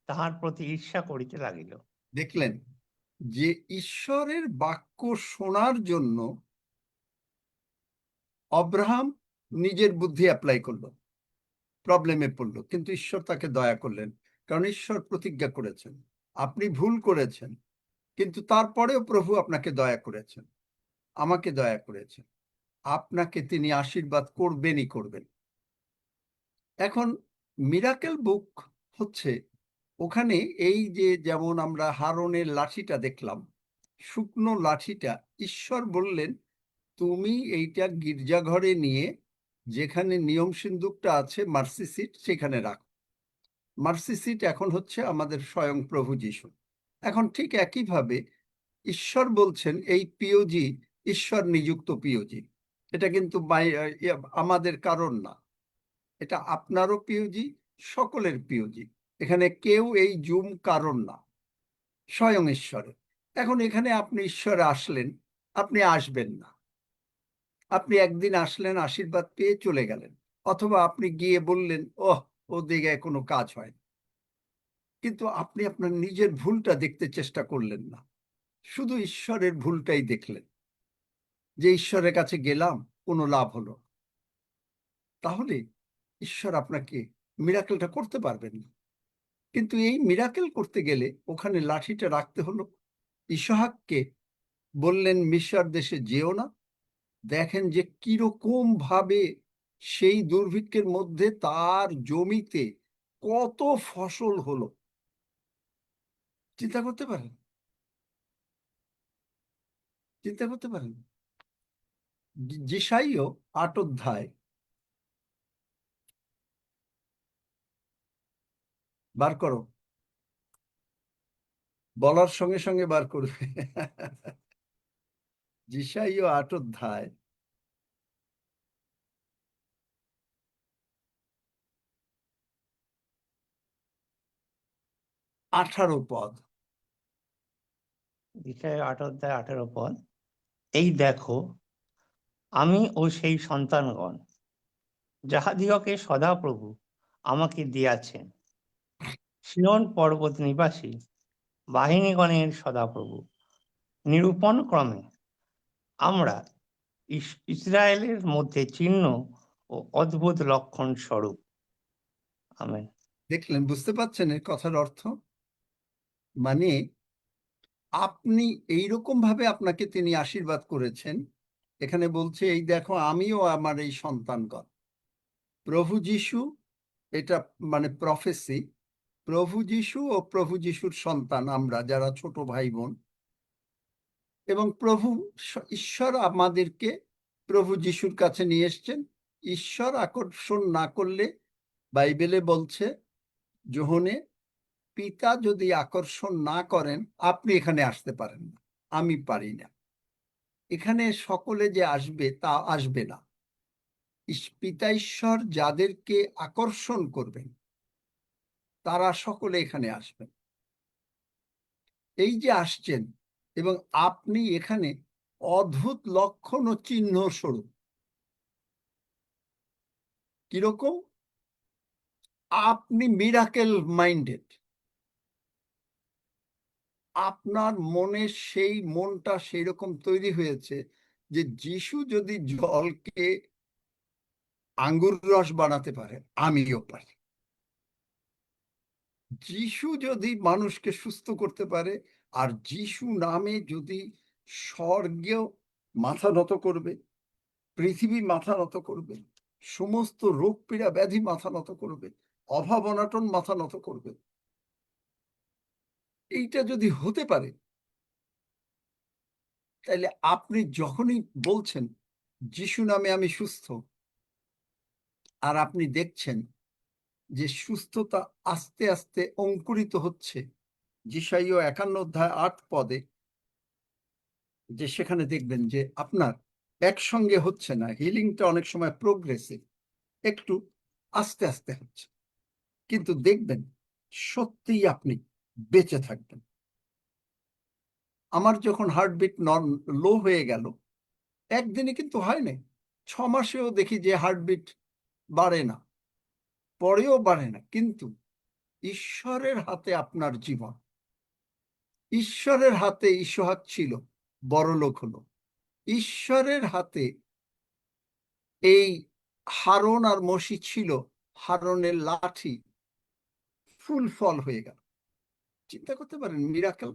তাহার প্রতি ঈর্ষা করিতে লাগিল। দেখলেন যে ঈশ্বরের বাক্য শোনার জন্য অব্রাহাম নিজের বুদ্ধি অ্যাপ্লাই করলো, প্রবলেমে পড়লো, কিন্তু ঈশ্বর তাকে দয়া করলেন। কারণ ঈশ্বর প্রতিজ্ঞা করেছেন, আপনি ভুল করেছেন, কিন্তু তারপরেও প্রভু আপনাকে দয়া করেছেন, আমাকে দয়া করেছেন, আপনাকে তিনি আশীর্বাদ করবেনই করবেন। এখন মিরাকেল বুক হচ্ছে ওখানে এই যে, যেমন আমরা হারনের লাঠিটা দেখলাম, শুকনো লাঠিটা, ঈশ্বর বললেন তুমি এইটা গির্জাঘরে নিয়ে, যেখানে নিয়ম সিন্দুকটা আছে, মার্সি সিট, সেখানে রাখো। মার্সি সিট এখন হচ্ছে আমাদের স্বয়ং প্রভু যীশু। এখন ঠিক একইভাবে ঈশ্বর বলছেন এই পিওজি ঈশ্বর নিযুক্ত পিওজি। এটা কিন্তু আমাদের কারণ না, এটা আপনারও পিওজি, সকলের পিওজি। এখানে কেউ এই জুম কারণ না, স্বয়ং ঈশ্বরের। এখন এখানে আপনি ঈশ্বরে আসলেন, আপনি আসবেন না, আপনি একদিন আসলেন, আশীর্বাদ পেয়ে চলে গেলেন, অথবা আপনি গিয়ে বললেন ওহ ও দিকে কোনো কাজ হয় না। কিন্তু আপনি আপনার নিজের ভুলটা দেখতে চেষ্টা করলেন না, শুধু ঈশ্বরের ভুলটাই দেখলেন, যে ঈশ্বরের কাছে গেলাম কোনো লাভ হলো না। তাহলে ঈশ্বর আপনাকে মিরাকেলটা করতে পারবেন না। কিন্তু এই মিরাকেল করতে গেলে ওখানে লাঠিটা রাখতে হলো। ইসহাককে বললেন মিশর দেশে যেও না। দেখেন যে কিরকম ভাবে সেই দুর্ভিক্ষের মধ্যে তার জমিতে কত ফসল হলো, চিন্তা করতে পারেন, চিন্তা করতে পারেন। যেসাইও 8 অধ্যায়, বার করো, বলার সঙ্গে সঙ্গে বার করবে। যেসাইও 8 অধ্যায় 18 পদ। বিষয় 8 অধ্যায় 18 পদ। এই দেখো, আমি ও সেই সন্তানগণ যাহাদিগকে সদাপ্রভু আমাকে দিয়াছেন, সিয়ন পর্বত নিবাসী বাহিনীগণের সদাপ্রভু, নিরূপণ ক্রমে আমরা ইসরায়েলের মধ্যে চিহ্ন ও অদ্ভুত লক্ষণ স্বরূপ। আমেন। দেখলেন, বুঝতে পারছেন এর কথার অর্থ? মানে আপনি এইরকম ভাবে আপনাকে তিনি আশীর্বাদ করেছেন। এখানে বলছে এই দেখো আমিও আমার এই সন্তানগণ, প্রভু যীশু, এটা মানে প্রফেসি, প্রভু যীশু ও প্রভু যীশুর সন্তান আমরা যারা ছোট ভাই বোন, এবং প্রভু ঈশ্বর আমাদেরকে প্রভু যীশুর কাছে নিয়ে এসছেন। ঈশ্বর আকর্ষণ না করলে বাইবেলে বলছে যোহনে, পিতা যদি আকর্ষণ না করেন আপনি এখানে আসতে পারেন না, আমি পারি না। এখানে সকলে যে আসবে তা আসবে না। পিতা ঈশ্বর যাদেরকে আকর্ষণ করবেন তারা সকলে এখানে আসবেন। এই যে আসছেন এবং আপনি এখানে অদ্ভুত লক্ষণ ও চিহ্ন স্বরূপ। কিরকম? আপনি মিরাকেল মাইন্ডেড, আপনার মনে সেই মনটা সেই রকম তৈরি হয়েছে যে যিশু যদি জলকে আঙ্গুর রস বানাতে পারে আমিও পারি। যিশু যদি মানুষকে সুস্থ করতে পারে, আর যিশু নামে যদি স্বর্গেও মাথা নত করবে, পৃথিবী মাথা নত করবে, সমস্ত রোগ পীড়া ব্যাধি মাথা নত করবে, অভাব অনাটন মাথা নত করবে, এইটা যদি হতে পারে, তাহলে আপনি যখনই বলছেন যিশু নামে আমি সুস্থ, আর আপনি দেখছেন যে সুস্থতা আস্তে আস্তে অঙ্কুরিত হচ্ছে। যেসাইও 51 অধ্যায় 8 পদে, যে সেখানে দেখবেন যে আপনার একসঙ্গে হচ্ছে না, হিলিংটা অনেক সময় প্রোগ্রেসিভ, একটু আস্তে আস্তে হচ্ছে, কিন্তু দেখবেন সত্যিই আপনি বেঁচে থাকবেন। আমার যখন হার্টবিট লো হয়ে গেল, একদিনে কিন্তু হয় না, 6 মাসেও দেখি যে হার্টবিট বাড়ে না, পরেও বাড়ে না, কিন্তু ঈশ্বরের হাতে আপনার জীবন, ঈশ্বরের হাতে ইসহাক ছিল, বড়লোক হলো, ঈশ্বরের হাতে এই হারন আর মসি ছিল, হারনের লাঠি ফুল ফল হয়ে গেল। চিন্তা করতে পারেন, miracle.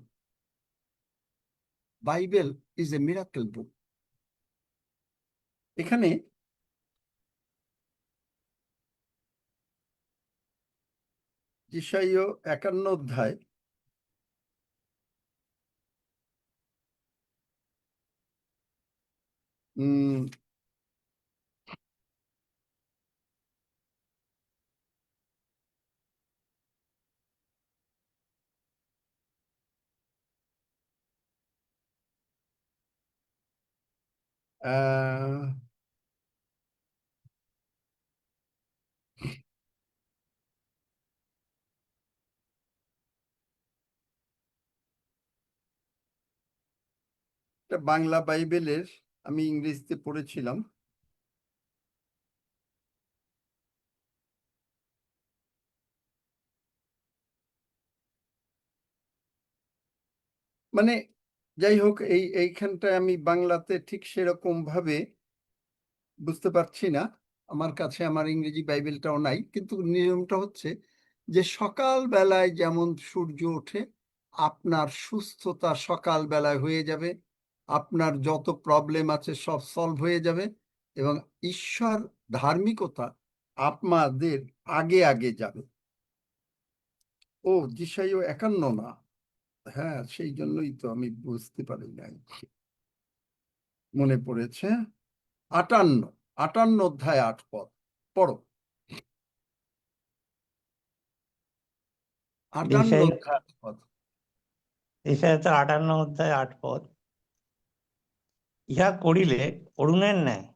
Bible is a miracle book. এখানে যেসাইও 51 অধ্যায় উম আহ, এটা বাংলা বাইবেলের, আমি ইংরেজিতে পড়েছিলাম। মানে যাই হোক, এইখানটায় আমি বাংলাতে ঠিক সেরকম ভাবে বুঝতে পারছি না। আমার কাছে আমার ইংরেজি বাইবেলটাও নাই, কিন্তু নিয়মটা হচ্ছে যে সকাল বেলায় যেমন সূর্য ওঠে, আপনার সুস্থতা সকাল বেলায় হয়ে যাবে, আপনার যত প্রবলেম আছে সব সলভ হয়ে যাবে, এবং ঈশ্বর ধার্মিকতা আপনাদের আগে আগে যাবে। ও যিশাইও 51 না? হ্যাঁ, সেই জন্যই তো আমি বুঝতে পারি নাই। মনে পড়েছে, 58, 58 অধ্যায় 8 পদ পড়ো। 58 ঈশায় অধ্যায় 8 পদ। ঈশায় তো 58 অধ্যায় 8 পদ। ইহা করিলে অরুণের ন্যায়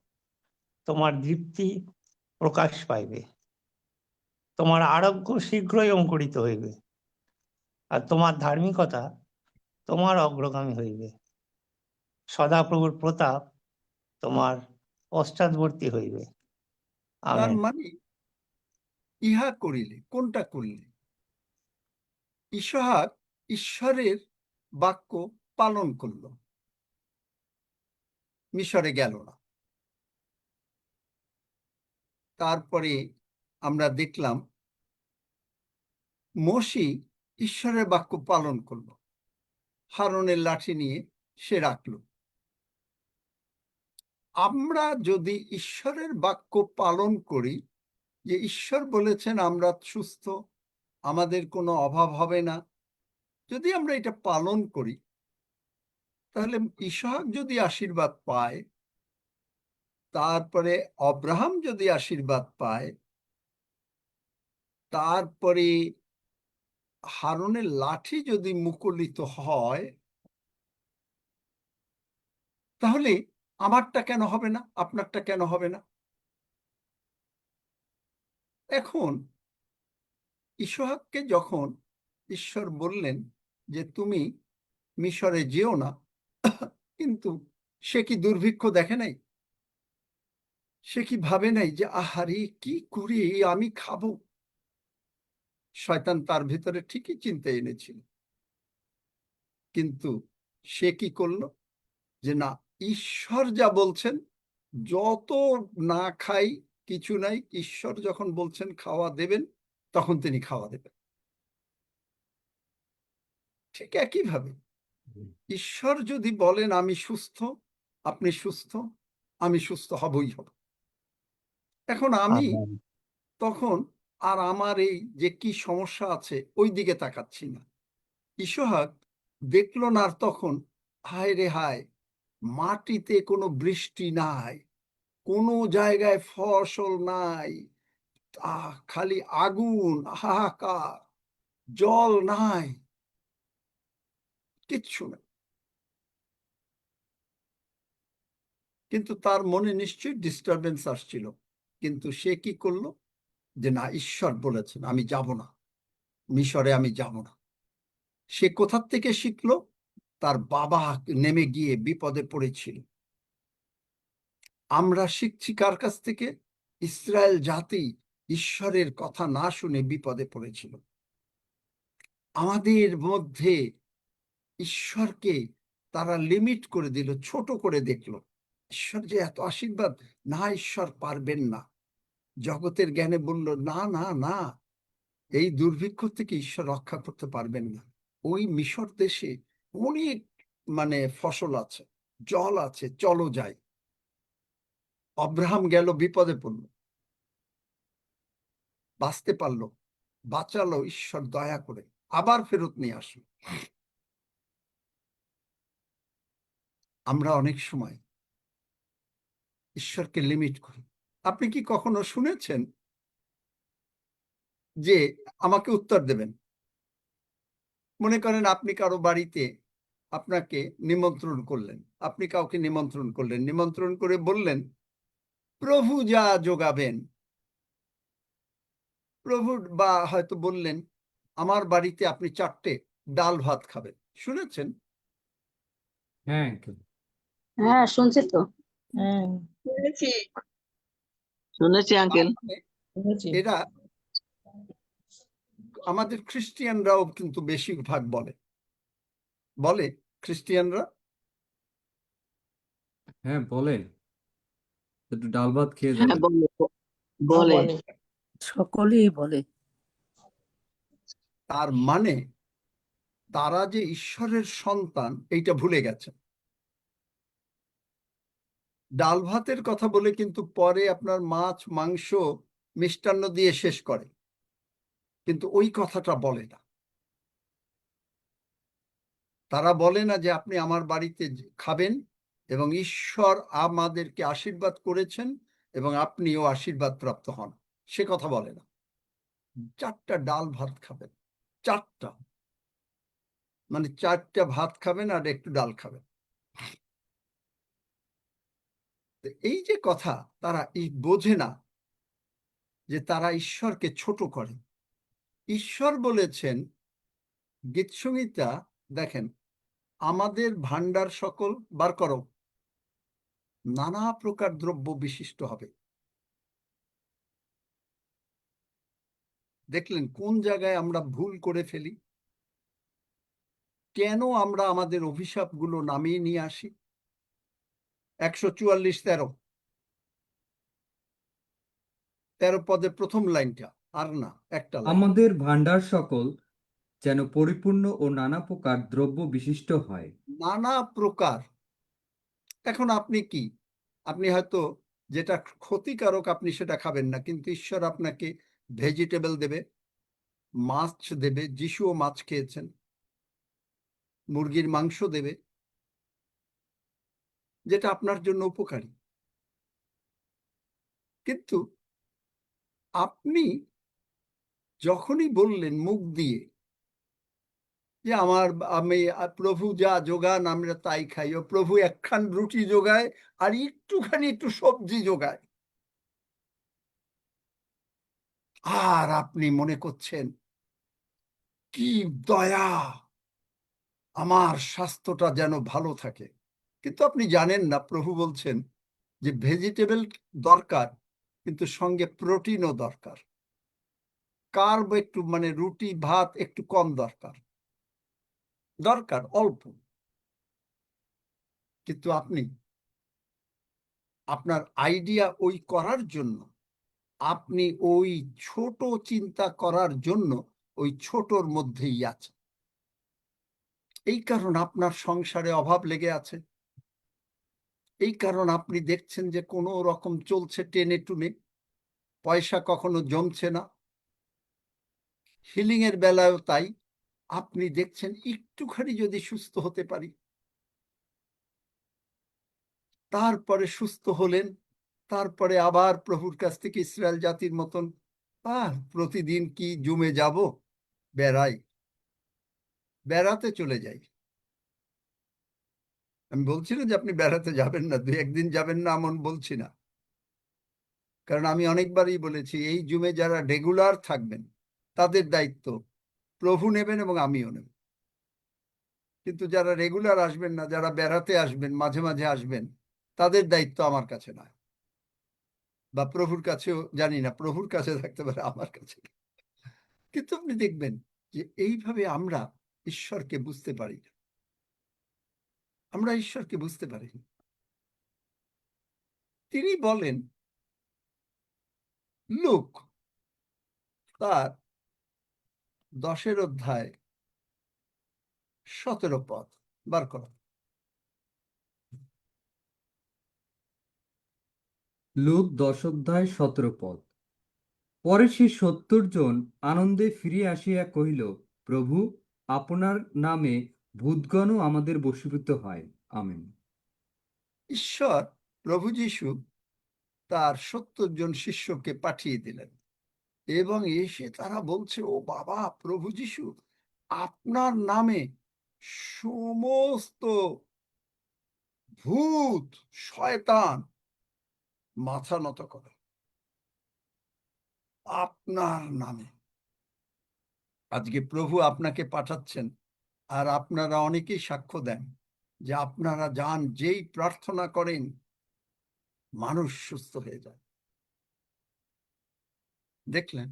তোমার দীপ্তি প্রকাশ পাইবে, তোমার আরোগ্য শীঘ্রই অঙ্কুরিত হইবে, আর তোমার ধার্মিকতা তোমার অগ্রগামী হইবে। সদাপ্রভুর প্রতাপ তোমার পশ্চাৎবর্তী হইবে। তার আমেন। মানে ইহা করিলে কোনটা করলে? ইসহাক ঈশ্বরের বাক্য পালন করল, মিশরে গেল না। তারপরে আমরা দেখলাম মোশি ঈশ্বরের বাক্য পালন করলো, হারনের লাঠি নিয়ে সে রাখলো। আমরা যদি ঈশ্বরের বাক্য পালন করি, যে ঈশ্বর বলেছেন আমরা সুস্থ, আমাদের কোনো অভাব হবে না, যদি আমরা এটা পালন করি, তাহলে ইসহাক যদি আশীর্বাদ পায়, তারপরে অব্রাহাম যদি আশীর্বাদ পায়, তারপরে হারুনের লাঠি যদি মুকুলিত হয়, তাহলে আমারটা কেন হবে না, আপনারটা কেন হবে না? এখন ইসহাককে যখন ঈশ্বর বললেন যে তুমি মিশরে যেও না, কিন্তু সে কি দুর্ভিক্ষ দেখে নাই? সে কি ভাবে নাই যে আহারে কি করে আমি খাবো? শয়তান তার ভিতরে ঠিকই চিন্তা এনেছিল, কিন্তু সে কি করলো? যে না, ঈশ্বর যা বলছেন, যত না খাই কিছু নাই, ঈশ্বর যখন বলছেন খাওয়া দেবেন, তখন তিনি খাওয়া দেবেন। ঠিক একইভাবে ঈশ্বর যদি বলেন আমি সুস্থ, আপনি সুস্থ, আমি সুস্থ হবই হব। এখন আমি আমেন। তখন আর আমার এই যে কি সমস্যা আছে ওই দিকে তাকাচ্ছি না। ইসহাক দেখলো না আর তখন, হায় রে হায়, মাটিতে কোনো বৃষ্টি নাই, কোনো জায়গায় ফসল নাই, খালি আগুন, হাহাকার, জল নাই, কিচ্ছু নাই। কিন্তু তার মনে নিশ্চয়ই ডিস্টারবেন্স আসছিল, কিন্তু সে কি করলো? যে না, ঈশ্বর বলেছেন আমি যাব না, মিশরে আমি যাব না। সে কোথার থেকে শিখলো? তার বাবা নেমে গিয়ে বিপদে পড়েছিল। আমরা শিখছি কার কাছ থেকে? ইসরায়েল জাতি ঈশ্বরের কথা না শুনে বিপদে পড়েছিল। আমাদের মধ্যে ঈশ্বরকে তারা লিমিট করে দিল, ছোট করে দেখলো। ঈশ্বর যে এত আশীর্বাদ, না ঈশ্বর পারবেন না। জগতের জ্ঞানে বলল না না না, এই দুর্ভিক্ষ থেকে ঈশ্বর রক্ষা করতে পারবেন না। ওই মিশর দেশে অনেক ফসল আছে, জল আছে, চলো যাই। অব্রাহাম গেল, বিপদে পড়লো, বাঁচতে পারলো, বাঁচালো ঈশ্বর দয়া করে, আবার ফেরত নিয়ে আসলো। আমরা অনেক সময় ঈশ্বরকে লিমিট করি। আপনি কি কখনো শুনেছেন যে আমাকে উত্তর দেবেন? মনে করেন আপনি কারো বাড়িতে আপনাকে নিমন্ত্রণ করলেন, আপনি কাউকে নিমন্ত্রণ করলেন, নিমন্ত্রণ করে বললেন প্রভু যা যোগাবেন। প্রভু বা হয়তো বললেন আমার বাড়িতে আপনি 4টে ডাল ভাত খাবেন। শুনেছেন? হ্যাঁ আঙ্কেল। হ্যাঁ, শুনছি তো। শুনেছি শুনেছি তার আঙ্কেল মানে শুনেছি এরা আমাদের খ্রিস্টিয়ানরাও কিন্তু বেশিরভাগ বলে বলে খ্রিস্টিয়ানরা হ্যাঁ বলেন, একটু ডাল ভাত খেয়ে হ্যাঁ যাবেন। বলে বলে সকলেই বলে। তার মানে তারা যে ঈশ্বরের সন্তান এইটা ভুলে গেছে। ডাল ভাতের কথা বলে কিন্তু পরে আপনার মাছ মাংস মিষ্টান্ন দিয়ে শেষ করে, কিন্তু ওই কথাটা বলে না। তারা বলে না যে আপনি আমার বাড়িতে খাবেন এবং ঈশ্বর আমাদেরকে আশীর্বাদ করেছেন এবং আপনিও আশীর্বাদ প্রাপ্ত হন, সে কথা বলে না। 4টা ডাল ভাত খাবেন, 4টা মানে 4টা ভাত খাবেন আর একটু ডাল খাবেন। এই যে কথা তারা বোঝে না যে তারা ঈশ্বরকে ছোট করে। ঈশ্বর বলেছেন গীতসংহিতা, দেখেন, আমাদের ভান্ডার সকল বার করো, নানা প্রকার দ্রব্য বিশিষ্ট হবে। দেখলেন কোন জায়গায় আমরা ভুল করে ফেলি? কেন আমরা আমাদের অভিশাপগুলো নামিয়ে নিয়ে আসি? 144 পদের প্রথম লাইনটা, আর না একটা লাইন। আমাদের ভাণ্ডার সকল যেন পরিপূর্ণ ও নানা প্রকার দ্রব্য বিশিষ্ট হয়। নানা প্রকার। এখন আপনি কি, আপনি হয়তো যেটা ক্ষতিকারক আপনি সেটা খাবেন না, কিন্তু ঈশ্বর আপনাকে ভেজিটেবল দেবে, মাছ দেবে, যিশুও মাছ খেয়েছেন, মুরগির মাংস দেবে, যেটা আপনার জন্য উপকারী। কিন্তু আপনি যখনই বললেন মুখ দিয়ে যে আমি প্রভু যা যোগান আমরা তাই খাই, ও প্রভু একখান রুটি যোগায় আর একটু সবজি যোগায়, আর আপনি মনে করছেন কি দয়া, আমার স্বাস্থ্যটা যেন ভালো থাকে। কিন্তু আপনি জানেন না প্রভু বলছেন যে ভেজিটেবল দরকার, কিন্তু সঙ্গে প্রোটিনও দরকার, কার্ব একটু মানে রুটি ভাত একটু কম দরকার, দরকার অল্প। কিন্তু আপনি আপনার আইডিয়া ওই করার জন্য, আপনি ওই ছোট চিন্তা করার জন্য ওই ছোটর মধ্যেই আছে। এই কারণ আপনার সংসারে অভাব লেগে আছে, এই কারণ আপনি দেখছেন যে কোনো রকম চলছে টেনে টুনে, পয়সা কখনো জমছে না। হিলিং এর বেলায়ও তাই, আপনি দেখছেন একটুখানি যদি সুস্থ হতে পারি, তারপরে সুস্থ হলেন, তারপরে আবার প্রভুর কাছ থেকে ইসরায়েল জাতির মতন প্রতিদিন কি জমে যাব, বেড়াতে চলে যাই। আমি বলছি না যে আপনি বেড়াতে যাবেন না, 2-1 দিন যাবেন না এমন বলছি না, কারণ আমি অনেকবারই বলেছি এই জুমে যারা রেগুলার থাকবেন তাদের দায়িত্ব প্রভু নেবেন এবং আমিও নেব। কিন্তু যারা রেগুলার আসবেন না, যারা বেড়াতে আসবেন, মাঝে মাঝে আসবেন, তাদের দায়িত্ব আমার কাছে নয়, বা প্রভুর কাছেও জানি না, প্রভুর কাছে থাকতে পারে, আমার কাছে। কিন্তু আপনি দেখবেন যে এইভাবে আমরা ঈশ্বরকে বুঝতে পারি না, আমরা ঈশ্বরকে বুঝতে পারি না। তিনি বলেন লুক তার 10 অধ্যায় 17 পদ বার করো। লূক 10 অধ্যায় 17 পদ। পরে সে 70 জন আনন্দে ফিরে আসিয়া কহিল, প্রভু, আপনার নামে ভূতগণও আমাদের বশীভূত হয়। আমেন। ঈশ্বর প্রভু যীশু তার 70 জন শিষ্যকে পাঠিয়ে দিলেন এবং এসে তারা বলছে, ও বাবা প্রভু যীশু, আপনার নামে সমস্ত ভূত শয়তান মাথা নত করে আপনার নামে। আজকে প্রভু আপনাকে পাঠাচ্ছেন, আর আপনারা অনেকেই সাক্ষ্য দেন যে আপনারা যান, যেই প্রার্থনা করেন মানুষ সুস্থ হয়ে যায়। দেখলেন?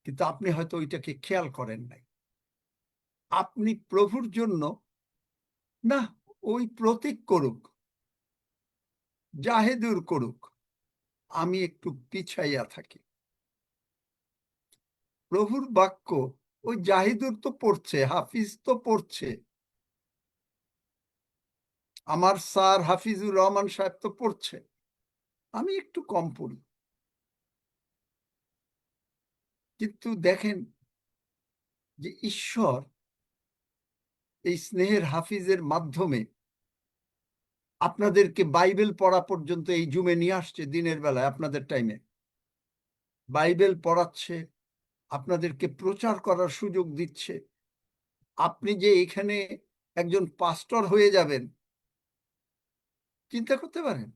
কিন্তু আপনি হয়তো ওইটাকে খেয়াল করেন নাই। আপনি প্রভুর জন্য না, ওই প্রতীক করুক, জাহেদুর করুক, আমি একটু পিছাইয়া থাকি। প্রভুর বাক্য ওই জাহিদুর তো পড়ছে, হাফিজ তো পড়ছে, আমার স্যার হাফিজুর রহমান সাহেব তো পড়ছে, আমি একটু কম পড়ি। কিন্তু দেখেন যে ঈশ্বর এই স্নেহের হাফিজের মাধ্যমে আপনাদেরকে বাইবেল পড়া পর্যন্ত এই জুমে নিয়ে আসছে। দিনের বেলায় আপনাদের টাইমে বাইবেল পড়াচ্ছে, আপনাদেরকে প্রচার করার সুযোগ দিচ্ছে। আপনি যে এখানে একজন পাস্টর হয়ে যাবেন, চিন্তা করতে পারেন?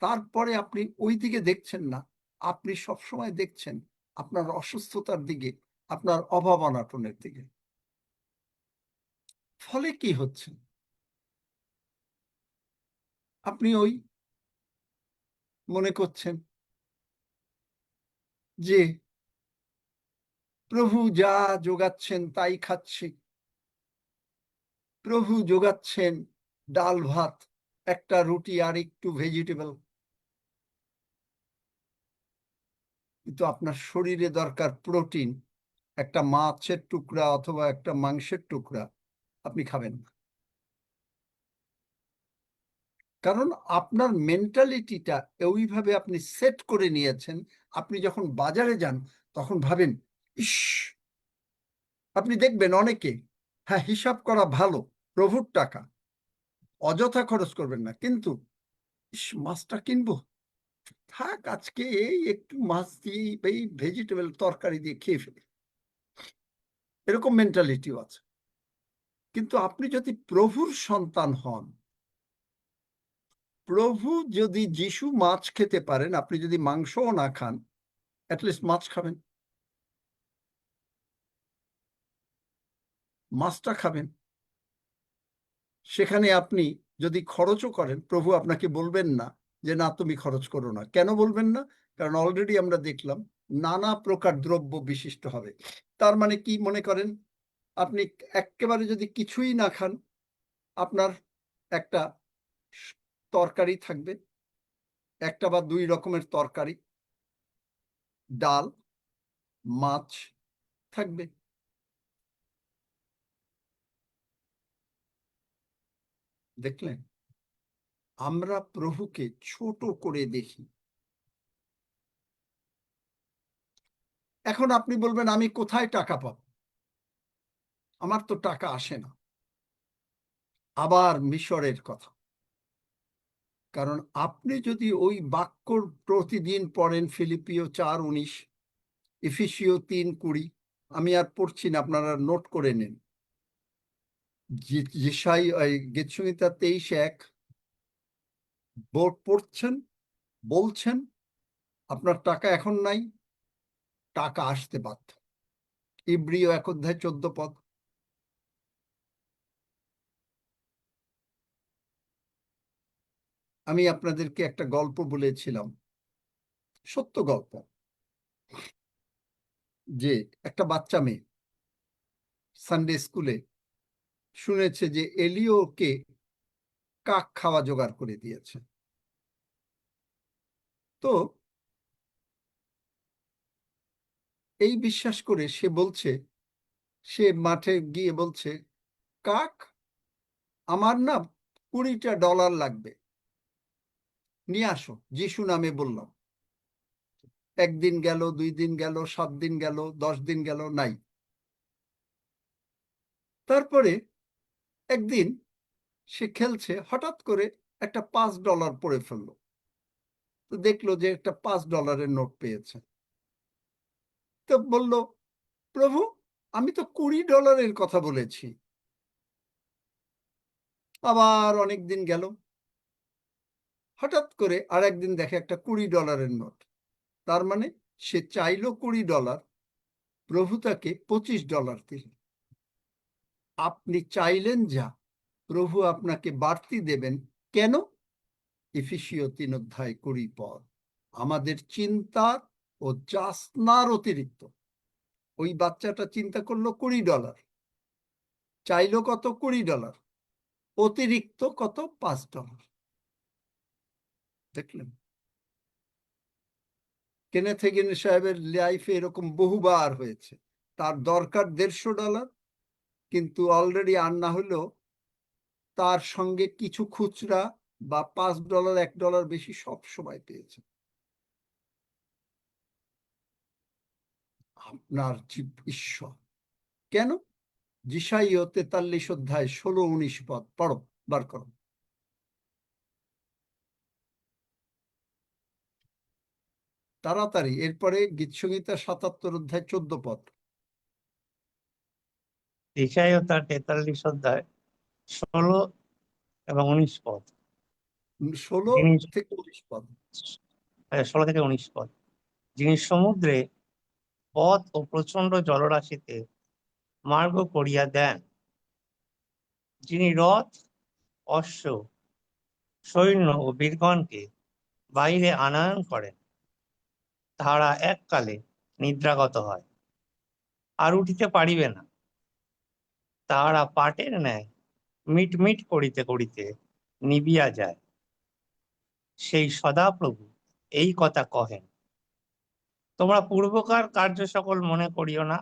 তারপরে আপনি ওই দিকে দেখছেন না, আপনি সবসময় দেখছেন আপনার অসুস্থতার দিকে, আপনার অভাব অনাটনের দিকে। ফলে কি হচ্ছে? আপনি ওই মনে করছেন যে প্রভু যা যোগাচ্ছেন তাই খাচ্ছি, প্রভু যোগাচ্ছেন ডাল ভাত, একটা রুটি আর একটু ভেজিটেবল, কিন্তু আপনার শরীরে দরকার প্রোটিন, একটা মাছের টুকরা অথবা একটা মাংসের টুকরা আপনি খাবেন না। কারণ আপনার মেন্টালিটিটা ওইভাবে আপনি সেট করে নিয়েছেন। আপনি যখন বাজারে যান তখন ভাবেন, ইস, আপনি দেখবেন অনেকে, হ্যাঁ হিসাব করা ভালো, প্রভুর টাকা অযথা খরচ করবেন না, কিন্তু ইস, মাছটা কিনবো, থাক আজকে এই একটু মাছ দিয়ে এই ভেজিটেবল তরকারি দিয়ে খেয়ে ফেলি, এরকম মেন্টালিটিও আছে। কিন্তু আপনি যদি প্রভুর সন্তান হন, প্রভু যদি যিশু মাছ খেতে পারেন, আপনি যদি মাংসও না খান, অ্যাটলিস্ট মাছ খাবেন, মাছটা খাবেন। সেখানে আপনি যদি খরচও করেন, প্রভু আপনাকে বলবেন না যে না তুমি খরচ করো না। কেন বলবেন না? কারণ অলরেডি আমরা দেখলাম নানা প্রকার দ্রব্য বিশিষ্ট হবে। তার মানে কি মনে করেন, আপনি একেবারে যদি কিছুই না খান, আপনার একটা তরকারি থাকবে, একটা বা দুই রকমের তরকারি, ডাল, মাছ থাকবে। দেখলেন? আমরা প্রভুকে ছোট করে দেখি। এখন আপনি বলবেন আমি কোথায় টাকা পাবো, আমার তো টাকা আসে না। আবার মিশরের কথা, কারণ আপনি যদি ওই বাক্য প্রতিদিন পড়েন, ফিলিপিও 4:19, এফেসীয় 3:20, আমি আর পড়ছি না, আপনারা নোট করে নিন। গীতসংহিতা 23:1 পড়ছেন, বলছেন আপনার টাকা এখন নাই, টাকা আসতে বাধ্য। ইব্রিয় 1:14 আমি আপনাদেরকে একটা গল্প বলেছিলাম, সত্য গল্প, যে একটা বাচ্চা মেয়ে সানডে স্কুলে শুনেছে যে এলিওকে কাক খাওয়া জোগাড় করে দিয়েছে। তো এই বিশ্বাস করে সে বলছে, সে মাঠে গিয়ে বলছে, কাক, আমার না $20 লাগবে, নিয়ে আসো, যিশু নামে বললাম। 1 দিন গেল, 2 দিন গেল, 7 দিন গেল, 10 দিন গেল, নাই। তারপরে একদিন সে খেলছে, হঠাৎ করে একটা $5 পড়ে ফেললো। তো দেখলো যে একটা $5 নোট পেয়েছে। তো বলল, প্রভু আমি তো $20 কথা বলেছি। আবার অনেক দিন গেল, হঠাৎ করে আর একদিন দেখে একটা $20 নোট। তার মানে সে চাইলো $20, প্রভু তাকে $25 দিলেন। আপনি চাইলেন যা, প্রভু আপনাকে বাড়তি দেবেন। কেন? এফেসীয় 3:20 আমাদের চিন্তার ও যাচনার অতিরিক্ত। ওই বাচ্চাটা চিন্তা করলো $20, চাইলো কত? $20, অতিরিক্ত কত? $5। দেখলেন? কেনেথ হেগিন সাহেবের লাইফে এরকম বহুবার হয়েছে। তার দরকার $150, কিন্তু অলরেডি আর না হলেও তার সঙ্গে কিছু খুচরা বা $5, $1 বেশি সব সময় পেয়েছে। আপনার ঈশ্বর কেন? যিশাইয় 43:16-19 পড়ো, বার করো। তাড়াতাড়ি। এরপরে গীতসংহিতা 77:14। ঈশাইয়া তার 43 অধ্যায় 16 এবং 19 পদ। 16 যিনি থেকে 19 পদ। 16 থেকে 19 পদ। যিনি সমুদ্রে পথ ও প্রচন্ড জলরাশিতে মার্গ করিয়া দেন, যিনি রথ, অশ্ব, সৈন্য ও বীরগণকে বাইরে আনয়ন করেন, তাহারা এককালে নিদ্রাগত হয়, আর উঠিতে পারিবে না। তাহারা পাটের ন্যায় মিট মিট করিতে করিতে নিবিয়া যায়। সেই সদাপ্রভু এই কথা কহেন, তোমরা পূর্বকার কার্য সকল মনে করিও না,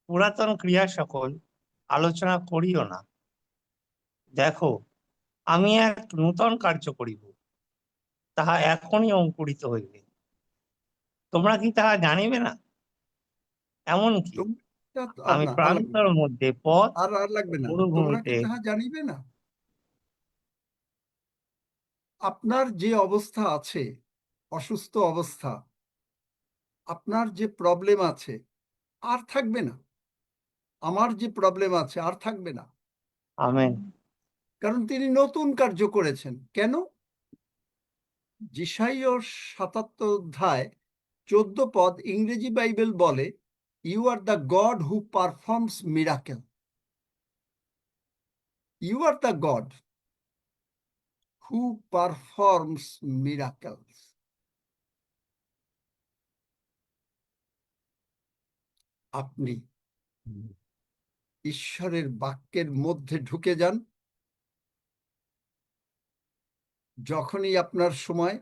পুরাতন ক্রিয়া সকল আলোচনা করিও না। দেখো, আমি এক নূতন কার্য করিব, তাহা এখনই অঙ্কুরিত হইবে। তোমরা কি তাহা জানিবে না? এমনকি আমি প্রান্তর মধ্যে পথ আর লাগবে না। তোমরা মরুভূমিতে কি তাহা জানিবে না? আপনার যে অবস্থা আছে, অসুস্থ অবস্থা, আপনার যে প্রবলেম আছে, আর থাকবে না। আমার যে প্রবলেম আছে, আর থাকবে না। আমেন। কারণ তিনি নতুন কার্য করেছেন। কেন? যিশাইয় 77:14 ইংরেজি বাইবেল বলে, you are the God who performs miracle. You are the God who performs miracles. আপনি ঈশ্বরের বাক্যের মধ্যে ঢুকে যান। যখনই আপনার সময়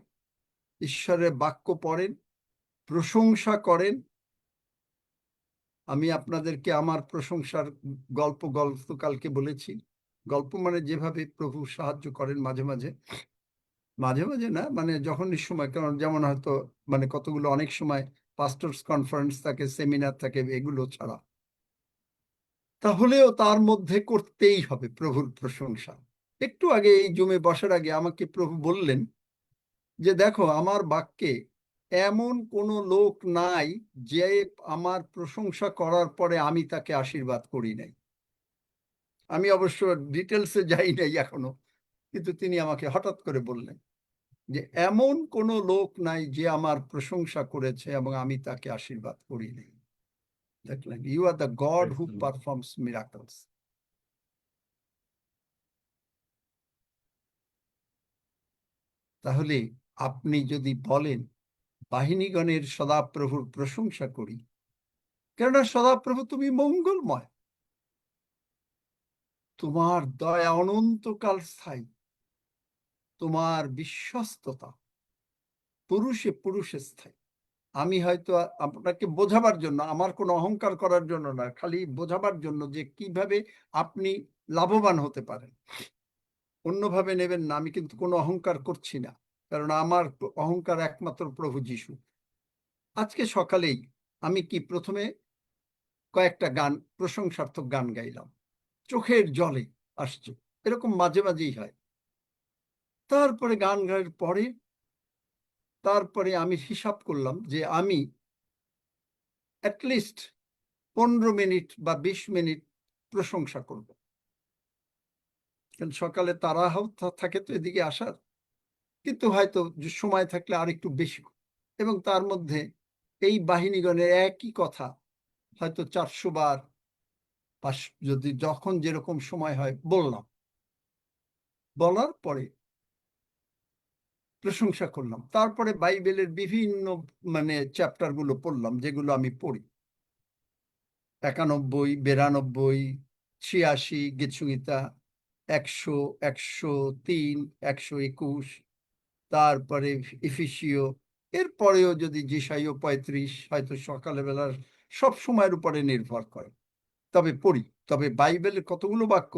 ঈশ্বরের বাক্য পড়েন, প্রশংসা করেন। আমি আপনাদেরকে আমার প্রশংসার গল্পকালকে বলেছি। গল্প মানে যেভাবে প্রভু সাহায্য করেন মাঝে মাঝে, মাঝে মাঝে না, মানে যখনই সময়, কারণ যেমন হয়তো মানে কতগুলো অনেক সময় পাস্টরস কনফারেন্স থাকে, সেমিনার থাকে, এগুলো ছাড়া তাহলেও তার মধ্যে করতেই হবে প্রভুর প্রশংসা। একটু আগে এই জমে বসার আগে আমাকে প্রভু বললেন যে দেখো, আমার বাক্যে এমন কোনো লোক নাই যে আমার প্রশংসা করার পরে আমি তাকে আশীর্বাদ করি নাই। আমি অবশ্য ডিটেলসে যাই নাই এখনো, কিন্তু তিনি আমাকে হঠাৎ করে বললেন যে এমন কোনো লোক নাই যে আমার প্রশংসা করেছে এবং আমি তাকে আশীর্বাদ করি নাই। দেখলেন? You are the God who performs miracles. তাহলে আপনি যদি বলেন বাহিনীগণের সদাপ্রভুর প্রশংসা করি, কেননা সদাপ্রভু তুমি মঙ্গলময়, তোমার দয়া অনন্তকাল স্থায়ী, তোমার বিশ্বস্ততা পুরুষে পুরুষে স্থায়ী। আমি হয়তো আপনাকে বোঝাবার জন্য, আমার কোনো অহংকার করার জন্য না, খালি বোঝাবার জন্য যে কিভাবে আপনি লাভবান হতে পারেন। অন্যভাবে নেবেন না, আমি কিন্তু কোনো অহংকার করছি না, কারণ আমার অহংকার একমাত্র প্রভু যিশু। আজকে সকালেই আমি কি প্রথমে কয়েকটা গান, প্রশংসার্থক গান গাইলাম, চোখের জলে আসছে, এরকম মাঝে মাঝেই হয়। তারপরে গান গাওয়ার পরে তারপরে আমি হিসাব করলাম যে আমি অ্যাটলিস্ট 15 মিনিট বা 20 মিনিট প্রশংসা করব। কারণ সকালে তাড়াহুড়ো থাকে তো এদিকে আসার, কিন্তু হয়তো যে সময় থাকলে আর একটু বেশি এবং তার মধ্যে এই বাহিনীগণের একই কথা হয়তো 400 বার, যদি যখন যেরকম সময় হয় বললাম, বলার পরে প্রশংসা করলাম, তারপরে বাইবেলের বিভিন্ন চ্যাপ্টার গুলো পড়লাম যেগুলো আমি পড়ি, 91, 92, 86, গীতসংহিতা 100, 103, 121, তারপরে এফেসীয়, এরপরেও যদি যেসাইও 35, হয়তো সকালে বেলার সব সময়ের উপরে নির্ভর করে, তবে পড়ি। তবে বাইবেলের কতগুলো বাক্য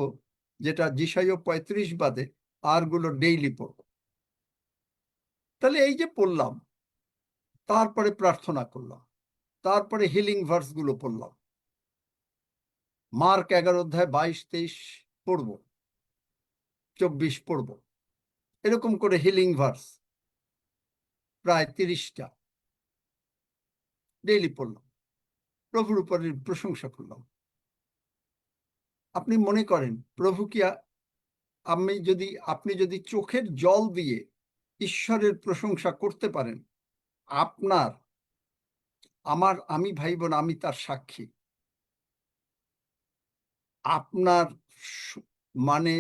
যেটা যেসাইও 35 বাদে আরগুলো ডেইলি পড়ব। তাহলে এই যে পড়লাম, তারপরে প্রার্থনা করলাম, তারপরে হিলিং ভার্স গুলো পড়লাম, মার্ক 11 অধ্যায় 22, 23 পড়ব, 24 পড়ব, এরকম করে হিলিং ভার্স প্রায় 30টা ডেইলি পড়লাম, প্রভুর উপরে প্রশংসা করলাম। আপনি মনে করেন প্রভু কি আপনি যদি চোখের জল দিয়ে ঈশ্বরের প্রশংসা করতে পারেন, আমি ভাই বোন, আমি তার সাক্ষী, আপনার মানে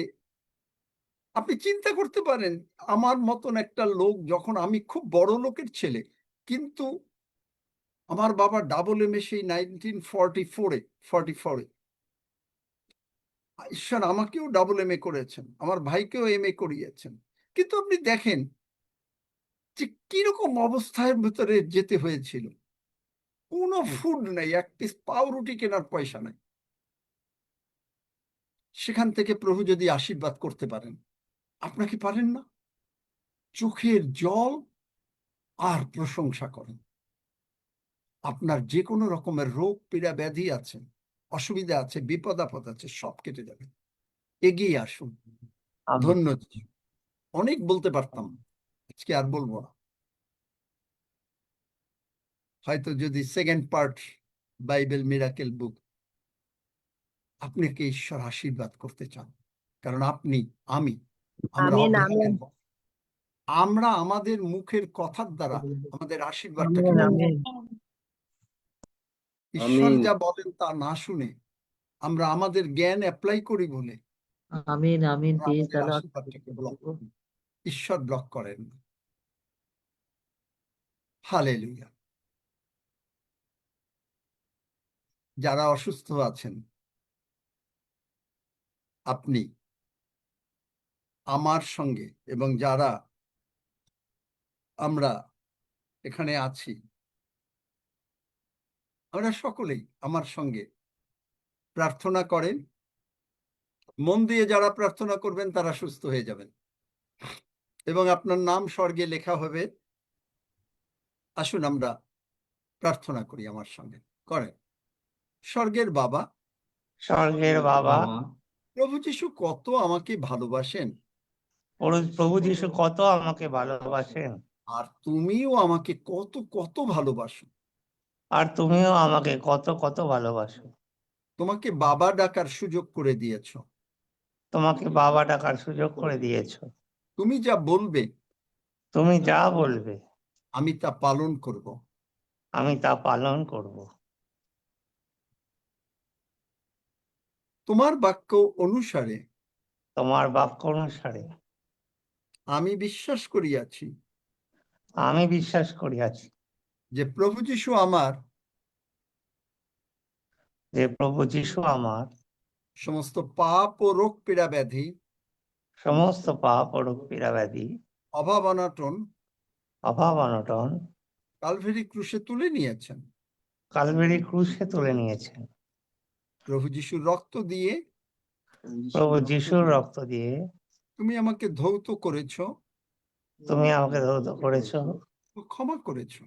আপনি চিন্তা করতে পারেন আমার মতন একটা লোক, যখন আমি খুব বড় লোকের ছেলে, কিন্তু আমার বাবা ডাবল এমএ সেই 1944-এ, ঈশ্বর আমাকেও ডাবল এমএ করেছেন, আমার ভাইকেও এমএ করিয়েছেন, কিন্তু আপনি দেখেন যে কিরকম অবস্থার ভিতরে যেতে হয়েছিল। কোনো ফুড নেই, এক পিস পাউরুটি কেনার পয়সা নাই। সেখান থেকে প্রভু যদি আশীর্বাদ করতে পারেন, আপনাকে পারেন না? চোখের জল আর প্রশংসা করেন। আপনার যে কোনো রকমের রোগ পীড়া ব্যাধি আছে, অসুবিধা আছে, বিপদ আপদ আছে, সব কেটে যাবে। এগিয়ে আসুন। ধন্যবাদ। অনেক বলতে পারতাম, আজকে আর বলবো না। হয়তো যদি সেকেন্ড পার্ট বাইবেল মিরাকেল বুক আপনাকে ঈশ্বর আশীর্বাদ করতে চান, কারণ আমরা আমাদের মুখের কথার দ্বারা আমাদের আশীর্বাদটাকে ঈশ্বর যা বলেন তা না শুনে আমরা আমাদের জ্ঞান অ্যাপ্লাই করি বলে আমাদের আশীর্বাদটাকে ব্লক করি। ঈশ্বর ব্লক করেন না। হালেলুয়া। যারা অসুস্থ আছেন, আপনি আমার সঙ্গে, এবং যারা আমরা এখানে আছি, আমরা সকলেই আমার সঙ্গে প্রার্থনা করেন। মন দিয়ে যারা প্রার্থনা করবেন তারা সুস্থ হয়ে যাবেন এবং আপনার নাম স্বর্গে লেখা হবে। আসুন আমরা প্রার্থনা করি আমার সঙ্গে। করেন। স্বর্গের বাবা, প্রভু যিশু কত আমাকে ভালোবাসেন, প্রভু যিশু কত আমাকে ভালোবাসেন, আর তুমিও আমাকে কত কত ভালোবাসো। আর তুমিও আমাকে কত কত ভালোবাসো। তোমাকে বাবা ডাকার সুযোগ করে দিয়েছ। তোমাকে বাবা ডাকার সুযোগ করে দিয়েছো। তুমি যা বলবে, তুমি যা বলবে, আমি তা পালন করব। আমি তা পালন করব। তোমার বাক্য অনুসারে তোমার বাক্য অনুসারে আমি বিশ্বাস করিয়াছি যে প্রভু যিশু আমার সমস্ত পাপ ও রোগ পীড়া ব্যাধি, অভাব অনটন কালভারি ক্রুশে তুলে নিয়েছেন। প্রভু যিশুর রক্ত দিয়ে তুমি আমাকে ধৌত করেছো ও ক্ষমা করেছো।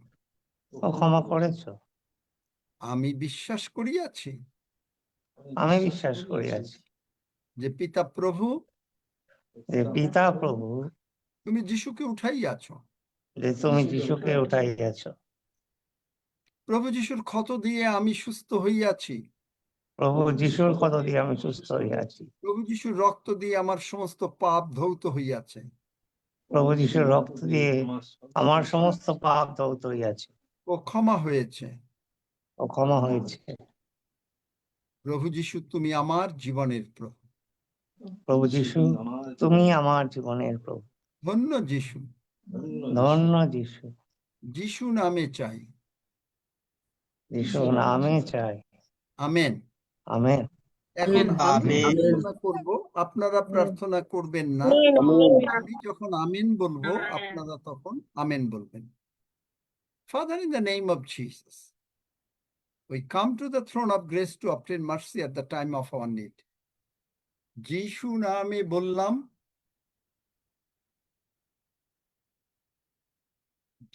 আমি বিশ্বাস করিয়াছি যে পিতা প্রভু তুমি যিশুকে উঠাইয়াছো। প্রভু যিশুর ক্ষত দিয়ে আমি সুস্থ হইয়াছি। প্রভু যিশুর ক্ষত দিয়ে আমি সুস্থ হইয়াছি। প্রভু যিশুর রক্ত দিয়ে আমার সমস্ত পাপ ধৌত হইয়াছে। প্রভু যিশুর রক্ত দিয়ে আমার সমস্ত পাপ ধৌত হইয়াছে ও ক্ষমা হয়েছে। ও ক্ষমা হয়েছে। প্রভু যিশু, তুমি আমার জীবনের প্রভু। প্রভু যিশু, তুমি আমার জীবনের প্রভু। ধন্য যিশু, ধন্য যিশু, যিশু নামে চাই। যিশু নামে চাই। আমেন। আমেন। এখন আমি আমেন। প্রার্থনা করব, আপনারা প্রার্থনা করবেন না। আমি যখন আমেন বলবো, আপনারা তখন আমেন বলবেন। Father, in the name of Jesus, we come to the throne of grace to obtain mercy at the time of our need. যিশু নামে বললাম,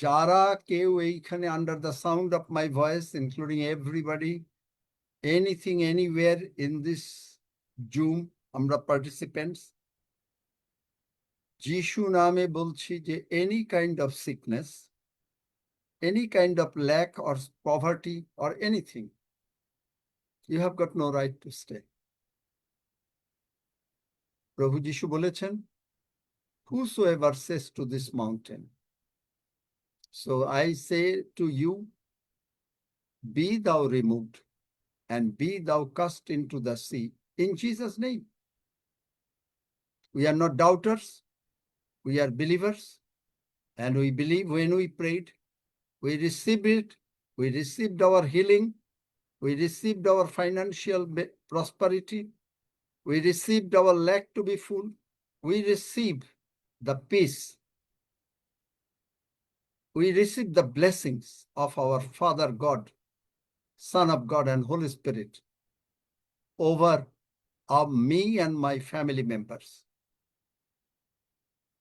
যারা কেউ এইখানে under the sound of my voice, including everybody, anything, anywhere in this Zoom, আমরা participants, যিশু নামে বলছি যে any kind of sickness, any kind of lack or poverty or anything, you have got no right to stay. প্রভু যিশু বলেছেন, whosoever says to this mountain. So I say to you, be thou removed and be thou cast into the sea in Jesus' name. We are not doubters, we are believers, and we believe when we prayed, we received it, we received our healing, we received our financial prosperity, we received our lack to be full, we received the peace, we received the blessings of our Father God, Son of God, and Holy Spirit over me and my family members.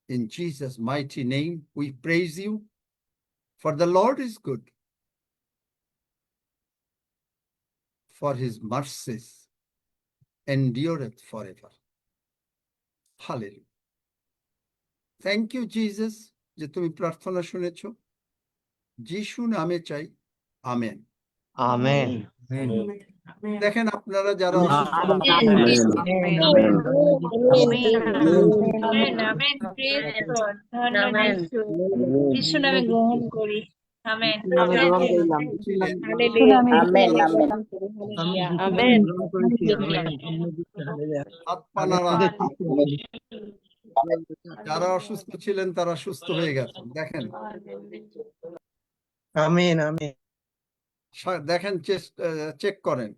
In Jesus' mighty name, we praise you, for the Lord is good, for his mercies endureth forever. Hallelujah. Thank you, Jesus, যে তুমি প্রার্থনা শুনেছো। যিশু নামে চাই, amen. Amen. দেখেন আপনারা যারা অসুস্থ যিশু নামে গ্রহণ করি। আমেন। নামে গ্রহণ করলাম। আমেন। হাত পা নাড়া, যারা অসুস্থ ছিলেন তারা সুস্থ হয়ে গেছেন। দেখেন, আমেন। আমেন। দেখেন, চেক করেন।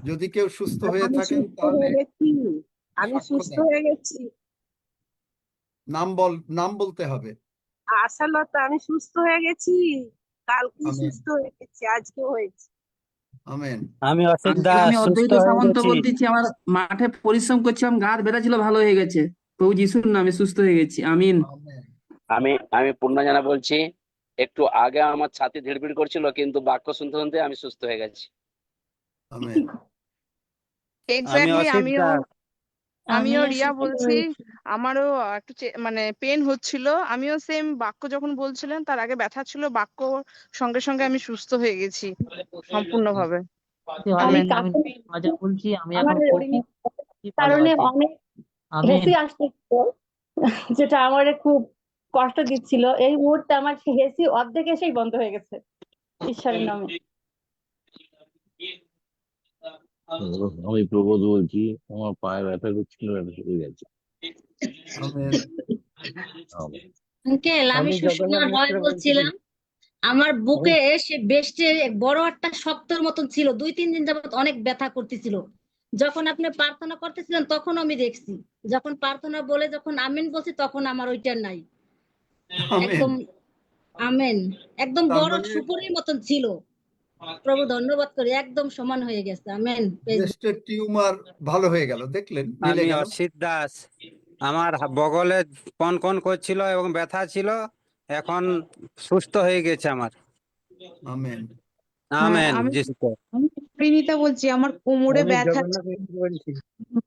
যদি কেউ সুস্থ হয়ে থাকেন তাহলে আমি সাক্ষ্য সুস্থ দেন। হয়ে গেছি। নাম বলতে হবে। আশালতা, আমি সুস্থ হয়ে গেছি। কালকে আমেন। সুস্থ হয়ে গেছি, আজকে হয়েছে। আমেন। আমি অসিত দাস আমি সুস্থ অদ্বৈত হয়ে সামন্ত গেছি। বলতেছি, আমার মাঠে পরিশ্রম করছিলাম, গা হাত ব্যথা ছিল, ভালো হয়ে গেছে। প্রভু যিশুর নামে সুস্থ হয়ে গেছি। আমিন। আমেন। আমি পূর্ণজানা বলছি। একটু আগে আমার ছাতি ধীরবিড় করছিল, কিন্তু বাক্য শুনতে শুনতে আমি সুস্থ হয়ে গেছি। আমেন। আমি অসিত দাস। আমিও রিয়া বলছি। আমারও একটু মানে পেন হচ্ছিল, আমিও সেম বাক্য যখন বলছিলেন তার আগে ব্যথা ছিল, বাক্য সঙ্গে সঙ্গে আমি সুস্থ হয়ে গেছি সম্পূর্ণভাবে। আমি আমেন। মজা বলছি। আমি আমার এখন শরীর কারণে অনেক হেসি আসছিল, যেটা আমার খুব কষ্ট দিচ্ছিল। এই মুহূর্তে আমার হেসি অর্ধেক এসেই বন্ধ হয়ে গেছে, ঈশ্বরের নামে। আমি প্রবোধ বলছি। আমার পায়ে ব্যথা করছিল, ব্যথা সেরে গেছে। আমেন। আঙ্কেল, আমি সুষমা রয় বলছিলাম। আমার বুকে সে বেস্টে বড় একটা শক্তর মতন ছিল, 2-3 দিন যাবত অনেক ব্যথা করতেছিল। যখন আপনি প্রার্থনা করতেছিলেন তখন আমি দেখছি, যখন প্রার্থনা বলে যখন আমেন বলছি তখন আমার ওইটা নাই আমেন। একদম। আমেন। একদম তার বড় মানে সুপুরির মতন ছিল। প্রভু ধন্যবাদ করি, একদম সমান হয়ে গেছে। আমেন। ব্রেস্টের টিউমার ভালো হয়ে গেল, দেখলেন, মিলে আমি গেল। অসিত দাস। আমার বগলে কন করছিল এবং ব্যথা ছিল, এখন সুস্থ হয়ে গেছে আমার। আমেন। আমেন। আমি যিশুকে। প্রিনিতা বলছি, আমার কোমরে ব্যথা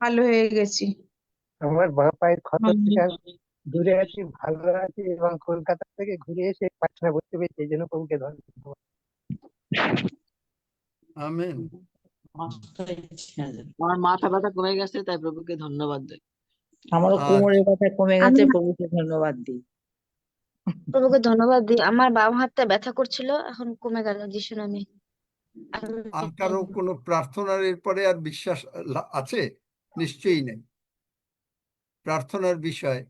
ভালো হয়ে গেছি। আমার বাঁ পায়ের ক্ষত থেকে দূরে আছি, ভালো আছি, এবং কলকাতা থেকে ঘুরে এসে প্রার্থনা করতে পেরেছি, এই জন্য প্রভুকে ধন্যবাদ। আমেন। আমার মাথা ব্যথা কমে গেছে, তাই প্রভুকে ধন্যবাদ দেই। আমারও কোমরের ব্যথা কমে আমি গেছে, প্রভুকে ধন্যবাদ দিই। প্রভুকে ধন্যবাদ দিই, আমার বাম হাতটা ব্যথা করছিল, এখন কমে গেল যিশু নামে। আর কারো কোনো প্রার্থনার এরপরে আর বিশ্বাস আছে? নিশ্চয়ই নেই। প্রার্থনার বিষয়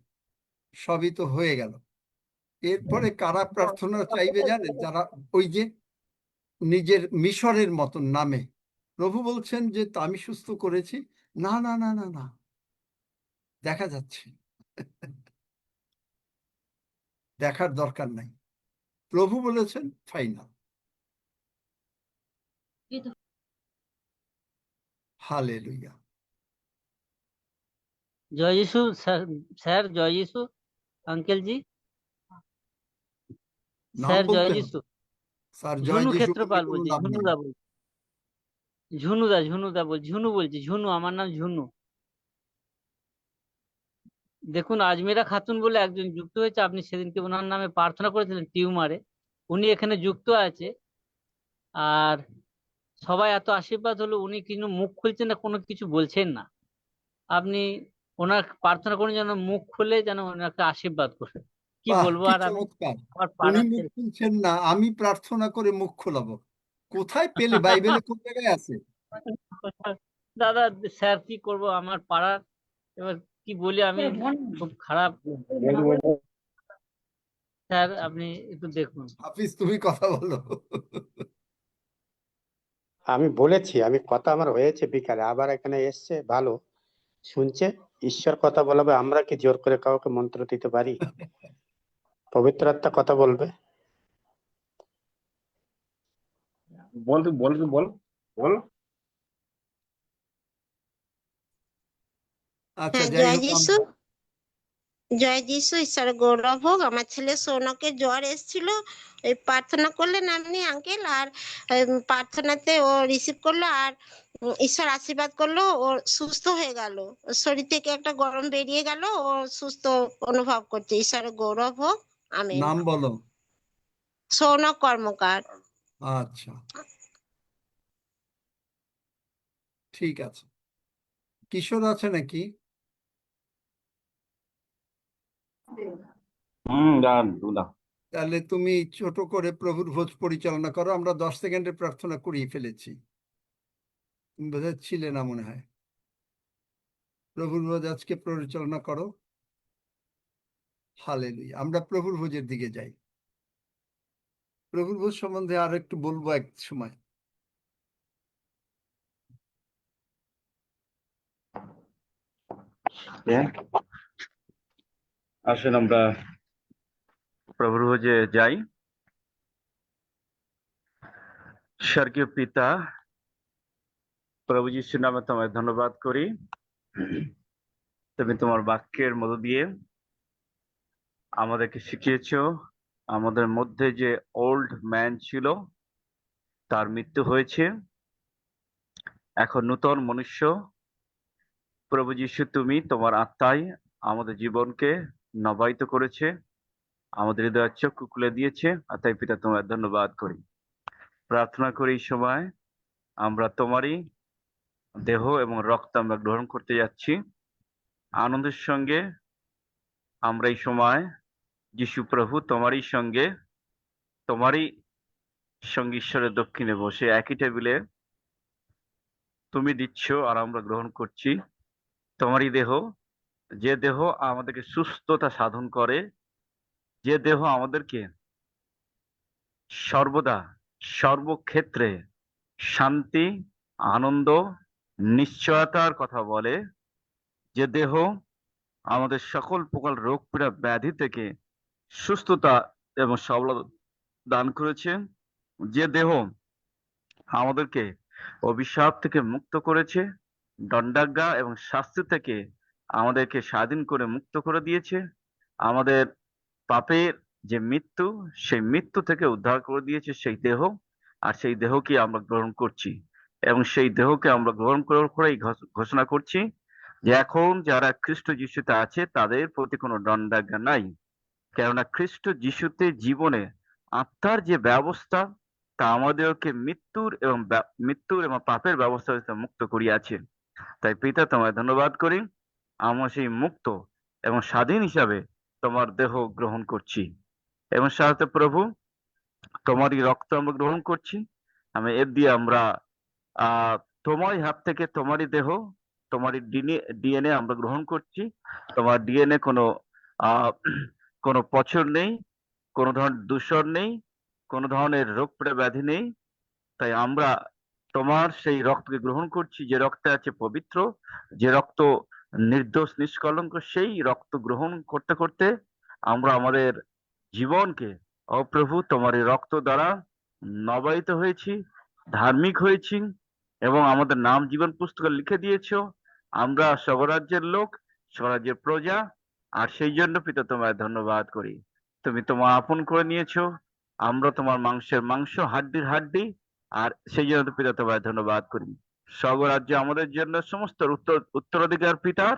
সবই তো হয়ে গেল। এরপরে কারা প্রার্থনা চাইবে জানেন? যারা ওই যে নিজের মিশরের মতন নামে প্রভু বলছেন যে আমি সুস্থ করেছি, না না না না না, দেখা যাচ্ছে, দেখার দরকার নাই, প্রভু বলেছেন ফাইনাল। হালেলুয়া। জয় যিশু স্যার, স্যার জয় যিশু, আঙ্কেল জি, নাম স্যার জয় বলতে হবে যিশু। স্যার, জয় ঝুনু যিশু বলে ক্ষেত্রপাল কোনো বলছি, লাভ নেই। ঝুনুদা বলছি, ঝুনুদা বলছি, ঝুনু, আমার নাম ঝুনু। দেখুন, আজমিরা খাতুন বলে একজন যুক্ত হয়েছে, আপনি সেদিনকে ওনার নামে প্রার্থনা করেছিলেন টিউমারে, উনি এখানে যুক্ত আছে। আর সবাই এত আশীর্বাদ হলো, উনি কিন্তু মুখ খুলছেন না, কোনো কিছু বলছেন না। আপনি ওনার প্রার্থনা করুন যেন মুখ খুলে যেন ওনাকে আশীর্বাদ করে। কি বাহ, বলবো কি আর আমি, চমৎকার। আমার উনি পাড়ার মুখ ছেলে। খুলছেন না, আমি প্রার্থনা করে মুখ খোলাবো? কোথায় পেলে? বাইবেলে কোন জায়গায় আছে? দাদা, স্যার কি করব, আমার পাড়ার, এবার কি বলি আমি, খুব খারাপ। স্যার আপনি একটু দেখুন। হাফিজ, তুমি কথা বলো। আমি বলেছি, কথা আমার হয়েছে বিকালে, আবার এখানে এসছে, ভালো শুনছে। ঈশ্বর কথা বলবে, আমরা কি জোর করে কাউকে মন্ত্র দিতে পারি? পবিত্র আত্মা কথা বলবে। বল তুই, বল তুই, বল বল। আচ্ছা, যাই হোক, জয় যিশু, ঈশ্বরের গৌরব হোক। আমার ছেলে সৌনকের জ্বর এসেছিল, ওই প্রার্থনা করলেন আপনি আঙ্কেল, আর প্রার্থনাতে ও রিসিভ করলো, আর ঈশ্বর আশীর্বাদ করলো, ও সুস্থ হয়ে গেল। ওর শরীর থেকে একটা গরম বেরিয়ে গেল, ও সুস্থ অনুভব করছে। ঈশ্বরের গৌরব হোক। আমেন। নাম বলো। সৌনক কর্মকার। আচ্ছা, ঠিক আছে। কিশোর আছে নাকি? তাহলে তুমি ছোট করে প্রভুর ভোজ পরিচালনা করো। আমরা 10 সেকেন্ডের প্রার্থনা করিয়ে ফেলেছি, তুমি বোধহয় ছিলে না মনে হয়। প্রভুর ভোজ আজকে পরিচালনা করো। হালেলুয়া। আমরা প্রভুর ভোজের দিকে যাই। প্রভুর ভোজ সম্বন্ধে আর একটু বলবো এক সময়। আসুন আমরা প্রভুর ভোজে যাই। স্বর্গীয় পিতা, প্রভু যিশুর নামে তোমায় ধন্যবাদ করি। তুমি তোমার বাক্যের মধ্য দিয়ে আমাদেরকে শিখিয়েছো, আমাদের মধ্যে যে ওল্ড ম্যান ছিল তার মৃত্যু হয়েছে, এখন নূতন মনুষ্য। প্রভু যিশু, তুমি তোমার আত্মায় আমাদের জীবনকে নবায়িত করেছে, আমাদের হৃদয়ের চক্ষু খুলে দিয়েছে। আর তাই পিতা তোমায় ধন্যবাদ করি। প্রার্থনা করি এই সময় আমরা তোমারই দেহ এবং রক্ত আমরা গ্রহণ করতে যাচ্ছি আনন্দের সঙ্গে। আমরা এই সময় যিশু প্রভু তোমারই সঙ্গে ঈশ্বরের দক্ষিণে বসে একই টেবিলে তুমি দিচ্ছ আর আমরা গ্রহণ করছি তোমারই দেহ, যে দেহ আমাদেরকে সুস্থতা সাধন করে, যে দেহ আমাদেরকে সর্বদা সর্বক্ষেত্রে শান্তি, আনন্দ, নিশ্চয়তার কথা বলে, যে দেহ আমাদের সকল প্রকার রোগ পীড়া ব্যাধি থেকে সুস্থতা এবং সবলতা দান করেছে, যে দেহ আমাদেরকে অভিশাপ থেকে মুক্ত করেছে, দণ্ডাজ্ঞা এবং শাস্তি থেকে আমাদেরকে স্বাধীন করে মুক্ত করে দিয়েছে, আমাদের পাপের যে মৃত্যু সেই মৃত্যু থেকে উদ্ধার করে দিয়েছে সেই দেহ। আর সেই দেহকে আমরা গ্রহণ করছি এবং সেই দেহকে আমরা গ্রহণ করেই ঘোষণা করছি যে এখন যারা খ্রিস্ট যিশুতে আছে তাদের প্রতি কোনো দণ্ডাজ্ঞা নাই, কেননা খ্রিস্ট যিশুতে জীবনে আত্মার যে ব্যবস্থা তা আমাদেরকে মৃত্যুর এবং পাপের ব্যবস্থা হইতে মুক্ত করিয়াছে। তাই পিতা তোমায় ধন্যবাদ করি, আমরা সেই মুক্ত এবং স্বাধীন হিসাবে তোমার দেহ গ্রহণ করছি এবং সাথে প্রভু তোমারই রক্ত আমরা গ্রহণ করছি। আমি এর দিয়ে আমরা তোমারই হাত থেকে তোমারই দেহ, তোমারই ডিএনএ আমরা গ্রহণ করছি। তোমার ডিএনএ কোনো পচন নেই, কোনো ধরনের দূষণ নেই, কোনো ধরনের রোগ ব্যাধি নেই। তাই আমরা তোমার সেই রক্তকে গ্রহণ করছি, যে রক্তে আছে পবিত্র, যে রক্ত নির্দোষ নিষ্কলঙ্ক। সেই রক্ত গ্রহণ করতে করতে আমরা আমাদের জীবনকে প্রভু তোমার এই রক্ত দ্বারা নবায়িত হয়েছি, ধার্মিক হয়েছি এবং আমাদের নাম জীবন পুস্তকে লিখে দিয়েছো। আমরা স্বর্গরাজ্যের লোক, স্বর্গরাজ্যের প্রজা। আর সেই জন্য পিতা তোমায় ধন্যবাদ করি, তুমি তোমার আপন করে নিয়েছো, আমরা তোমার মাংসের মাংস, হাড্ডির হাড্ডি। আর সেই জন্য পিতা তোমায় ধন্যবাদ করি। স্বর্গরাজ্য আমাদের জন্য সমস্ত উত্তরাধিকার পিতার,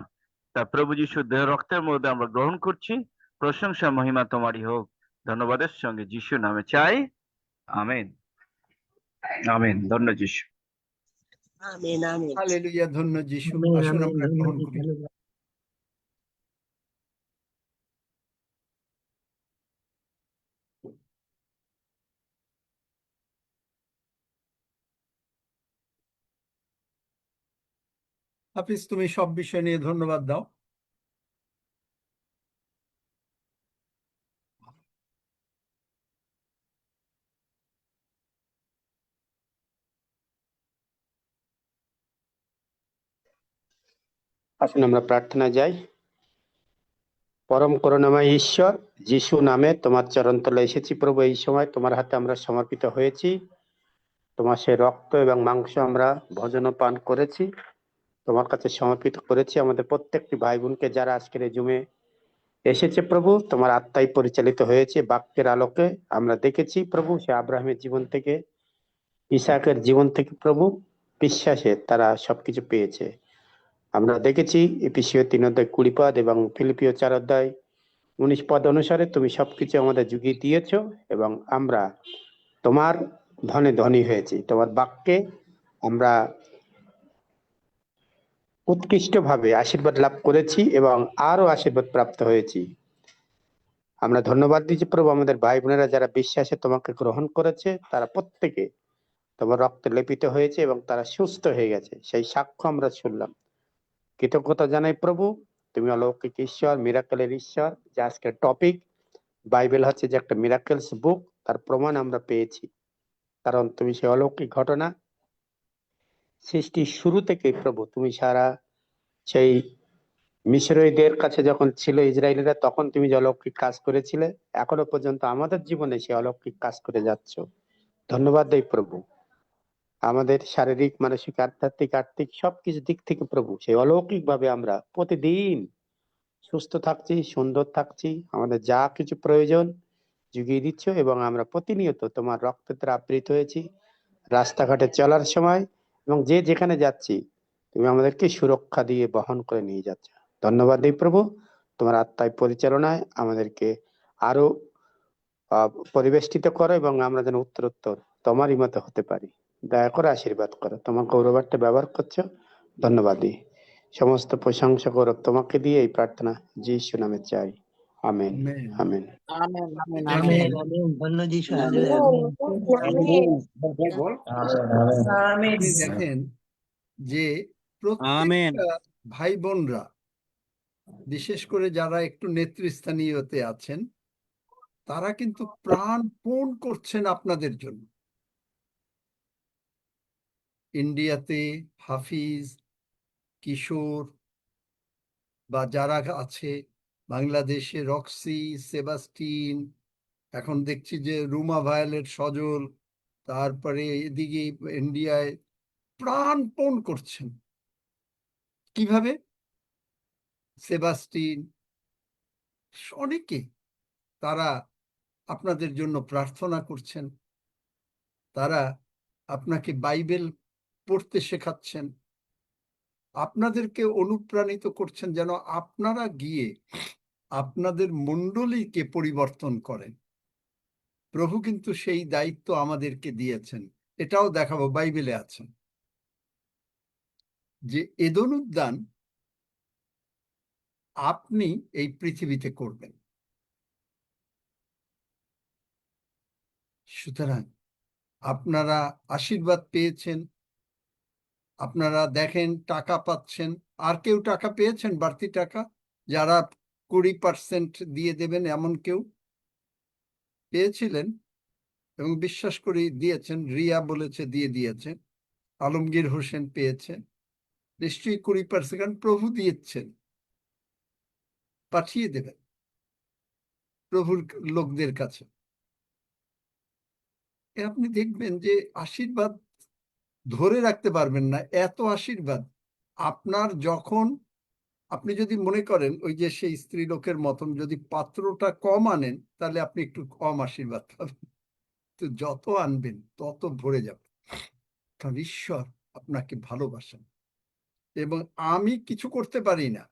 তা প্রভু যিশুর দেহ রক্তের মধ্যে আমরা গ্রহণ করছি। প্রশংসা মহিমা তোমারই হোক, ধন্যবাদের সঙ্গে যিশু নামে চাই, আমেন আমেন। ধন্য যিশু। আমেন আমেন হালেলুয়া, ধন্য যিশু। আমেন আসুন আমেন আমরা গ্রহণ করি। ধন্যবাদ। হাফিজ, তুমি সব বিষয় নিয়ে ধন্যবাদ দাও। আসুন আমরা প্রার্থনা যাই। পরম করুণাময় ঈশ্বর, যিশু নামে তোমার চরণতলে এসেছি প্রভু। এই সময় তোমার হাতে আমরা সমর্পিত হয়েছি। তোমার সে রক্ত এবং মাংস আমরা ভোজন পান করেছি, তোমার কাছে সমর্পিত করেছি। আমাদের প্রত্যেকটি ভাই বোনকে যারা আজকের এই জুমে এসেছে প্রভু, তোমার আত্মায় পরিচালিত হয়েছে। বাক্যের আলোকে আমরা দেখেছি প্রভু, সে আব্রাহামের জীবন থেকে, ইসাকের জীবন থেকে প্রভু, বিশ্বাসে তারা সবকিছু পেয়েছে। আমরা দেখেছি এপিসিও 3:20 এবং ফিলিপিও 4:19 অনুসারে তুমি সবকিছু আমাদের যুগিয়ে দিয়েছ এবং আমরা তোমার ধনে ধনী হয়েছি। তোমার বাক্যে আমরা উৎকৃষ্টভাবে আশীর্বাদ লাভ করেছি এবং আরো আশীর্বাদ প্রাপ্ত হয়েছি। আমরা ধন্যবাদ দিচ্ছি প্রভু, আমাদের ভাই বোনেরা যারা বিশ্বাসে তোমাকে গ্রহণ করেছে তারা প্রত্যেকে তোমার রক্তে লেপিত হয়েছে এবং তারা সুস্থ হয়ে গেছে। সেই সাক্ষ্য আমরা শুনলাম। কৃতজ্ঞতা জানাই প্রভু, তুমি অলৌকিক ঈশ্বর, মিরাকেলের ঈশ্বর। যে আজকের টপিক বাইবেল হচ্ছে যে একটা মিরাকেলস বুক, তার প্রমাণ আমরা পেয়েছি। কারণ তুমি সেই অলৌকিক ঘটনা সৃষ্টির শুরু থেকে প্রভু, তুমি সারা সেই মিশরীয়দের কাছে যখন ছিল ইসরায়েলিরা, তখন তুমি যে অলৌকিক কাজ করেছিলে, এখনো পর্যন্ত আমাদের জীবনে সেই অলৌকিক কাজ করে যাচ্ছ। ধন্যবাদ দেই প্রভু। আমাদের শারীরিক, মানসিক, আধ্যাত্মিক, আর্থিক সবকিছু দিক থেকে প্রভু সেই অলৌকিক ভাবে আমরা প্রতিদিন সুস্থ থাকছি, সুন্দর থাকছি। আমাদের যা কিছু প্রয়োজন জুগিয়ে দিচ্ছ এবং আমরা প্রতিনিয়ত তোমার রক্তে আবৃত হয়েছি রাস্তাঘাটে চলার সময়, এবং যে যেখানে যাচ্ছি তুমি আমাদেরকে সুরক্ষা দিয়ে বহন করে নিয়ে যাচ্ছ। ধন্যবাদ দিই প্রভু, তোমার আত্মায় পরিচালনায় আমাদেরকে আরো পরিবেষ্টিত করো এবং আমরা যেন উত্তরোত্তর তোমারই মতো হতে পারি। দয়া করে আশীর্বাদ করো, তোমার গৌরবার্থে ব্যবহার করছো। ধন্যবাদ দিই, সমস্ত প্রশংসা গৌরব তোমাকে দিয়ে এই প্রার্থনা যিশু নামে চাই, আমেন আমেন। আমেন আমেন দেখেন, আমেন আমেন ধন্য যিশু। হালেলুয়া আমেন আমেন আপনি দেখেন যে আমেন। প্রত্যেকটা ভাই বোনরা, বিশেষ করে যারা একটু নেতৃস্থানীয়তে আছেন, তারা কিন্তু প্রাণপণ করছেন আপনাদের জন্য। ইন্ডিয়াতে হাফিজ, কিশোর বা যারা আছে, বাংলাদেশে রক্সি, সেবাস্টিন, এখন দেখছি যে রুমা ভায়োলেট, সজল, তারপরে এদিকে ইন্ডিয়ায় প্রাণপণ করছেন। কিভাবে? সেবাস্টিন, অনেকে তারা আপনাদের জন্য প্রার্থনা করছেন, তারা আপনাকে বাইবেল পড়তে শেখাচ্ছেন, আপনাদেরকে অনুপ্রাণিত করছেন যেন আপনারা গিয়ে আপনাদের মণ্ডলীকে পরিবর্তন করেন। প্রভু কিন্তু সেই দায়িত্ব আমাদেরকে দিয়েছেন। এটাও দেখাবো, বাইবেলে আছে যে এদন উদ্যান আপনি এই পৃথিবীতে করবেন। সুতরাং আপনারা আশীর্বাদ পেয়েছেন, আপনারা দেখেন টাকা পাচ্ছেন। আর কেউ টাকা পেয়েছেন, বাড়তি টাকা, যারা 20% দিয়ে দেবেন এমন কেউ পেয়েছিলেন? এবং বিশ্বাস করি দিয়েছেন। রিয়া বলেছে দিয়ে দিয়েছে, আলমগীর হোসেন পেয়েছে নিশ্চয়ই 20%, কারণ প্রভু দিয়েছেন, পাঠিয়ে দেবেন প্রভুর লোকদের কাছে। আপনি দেখবেন যে আশীর্বাদ ধরে রাখতে পারবেন না, এত আশীর্বাদ। আপনার যখন আপনি যদি মনে করেন ওই যে সেই স্ত্রী লোকের মতন যদি পাত্রটা কম আনেন, তাহলে আপনি একটু কম আশীর্বাদ পাবেন। তো যত আনবেন তত ভরে যাবে, কারণ ঈশ্বর আপনাকে ভালোবাসেন। এবং আমি কিছু করতে পারি না,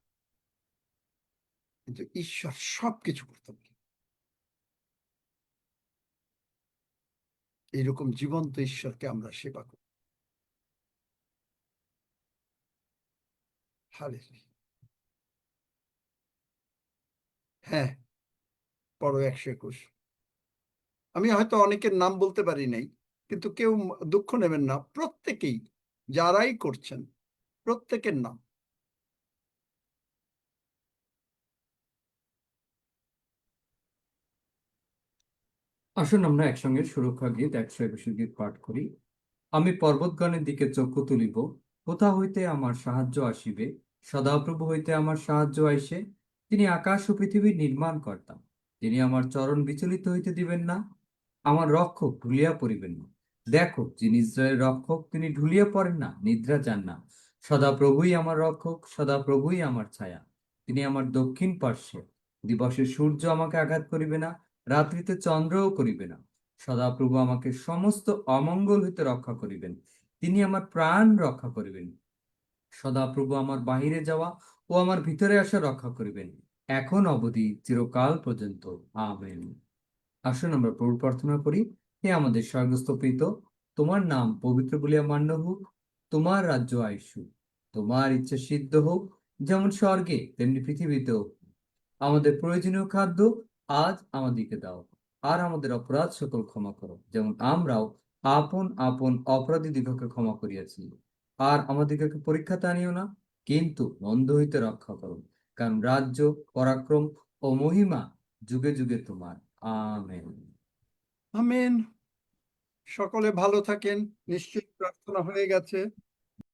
কিন্তু ঈশ্বর সবকিছু করতে পারে। এইরকম জীবন্ত ঈশ্বরকে আমরা সেবা করি। হালেলুয়া। হ্যাঁ, পড়ো 121। আমি হয়তো অনেকের নাম বলতে পারি নাই, কিন্তু কেউ দুঃখ নেবেন না, প্রত্যেকেই যারাই করছেন প্রত্যেকের নাম। আসুন আমরা একসঙ্গে সুরক্ষা গীত 121 গীত পাঠ করি। আমি পর্বতগণের দিকে চক্ষু তুলিব, কোথা হইতে আমার সাহায্য আসিবে? সদাপ্রভু হইতে আমার সাহায্য আইসে। তিনি আকাশ ও পৃথিবীর নির্মাণ কর্তা, তিনি আমার চরণ বিচলিত হইতে দিবেন না, আমার রক্ষক ঢুলিয়া পড়িবেন না। দেখো, যিনি ইসরায়েলের রক্ষক, তিনি ঢুলিয়া পড়েন না, নিদ্রা যান না। সদাপ্রভুই আমার রক্ষক, সদাপ্রভুই আমার ছায়া, তিনি আমার দক্ষিণ পার্শ্বে। দিবসে সূর্য আমাকে আঘাত করিবে না, রাত্রিতে চন্দ্রও করিবে না। সদাপ্রভু আমাকে সমস্ত অমঙ্গল হইতে রক্ষা করিবেন, তিনি আমার প্রাণ রক্ষা করিবেন। সদাপ্রভু আমার বাহিরে যাওয়া ও আমার ভিতরে আসা রক্ষা করিবেন, এখন অবধি চিরকাল পর্যন্ত। আমেন। আসুন আমরা প্রভু প্রার্থনা করি। হে আমাদের স্বর্গস্থ পিতা, তোমার নাম পবিত্র বলিয়া মান্য হোক, তোমার রাজ্য আইসুক, তোমার ইচ্ছা সিদ্ধ হোক, যেমন স্বর্গে তেমনি পৃথিবীতেও। আমাদের প্রয়োজনীয় খাদ্য আজ আমাদেরকে দাও, আর আমাদের অপরাধ সকল ক্ষমা করো, যেমন আমরাও আপন আপন অপরাধীদিগকে ক্ষমা করিয়াছি। আর আমাদিগকে পরীক্ষাতে আনিও না, কিন্তু মন্দ হইতে রক্ষা করো, কারণ রাজ্য, পরাক্রম ও মহিমা যুগে যুগে তোমার। আমেন। আমেন। সকলে ভালো থাকেন। নিশ্চয়ই প্রার্থনা হয়ে গেছে।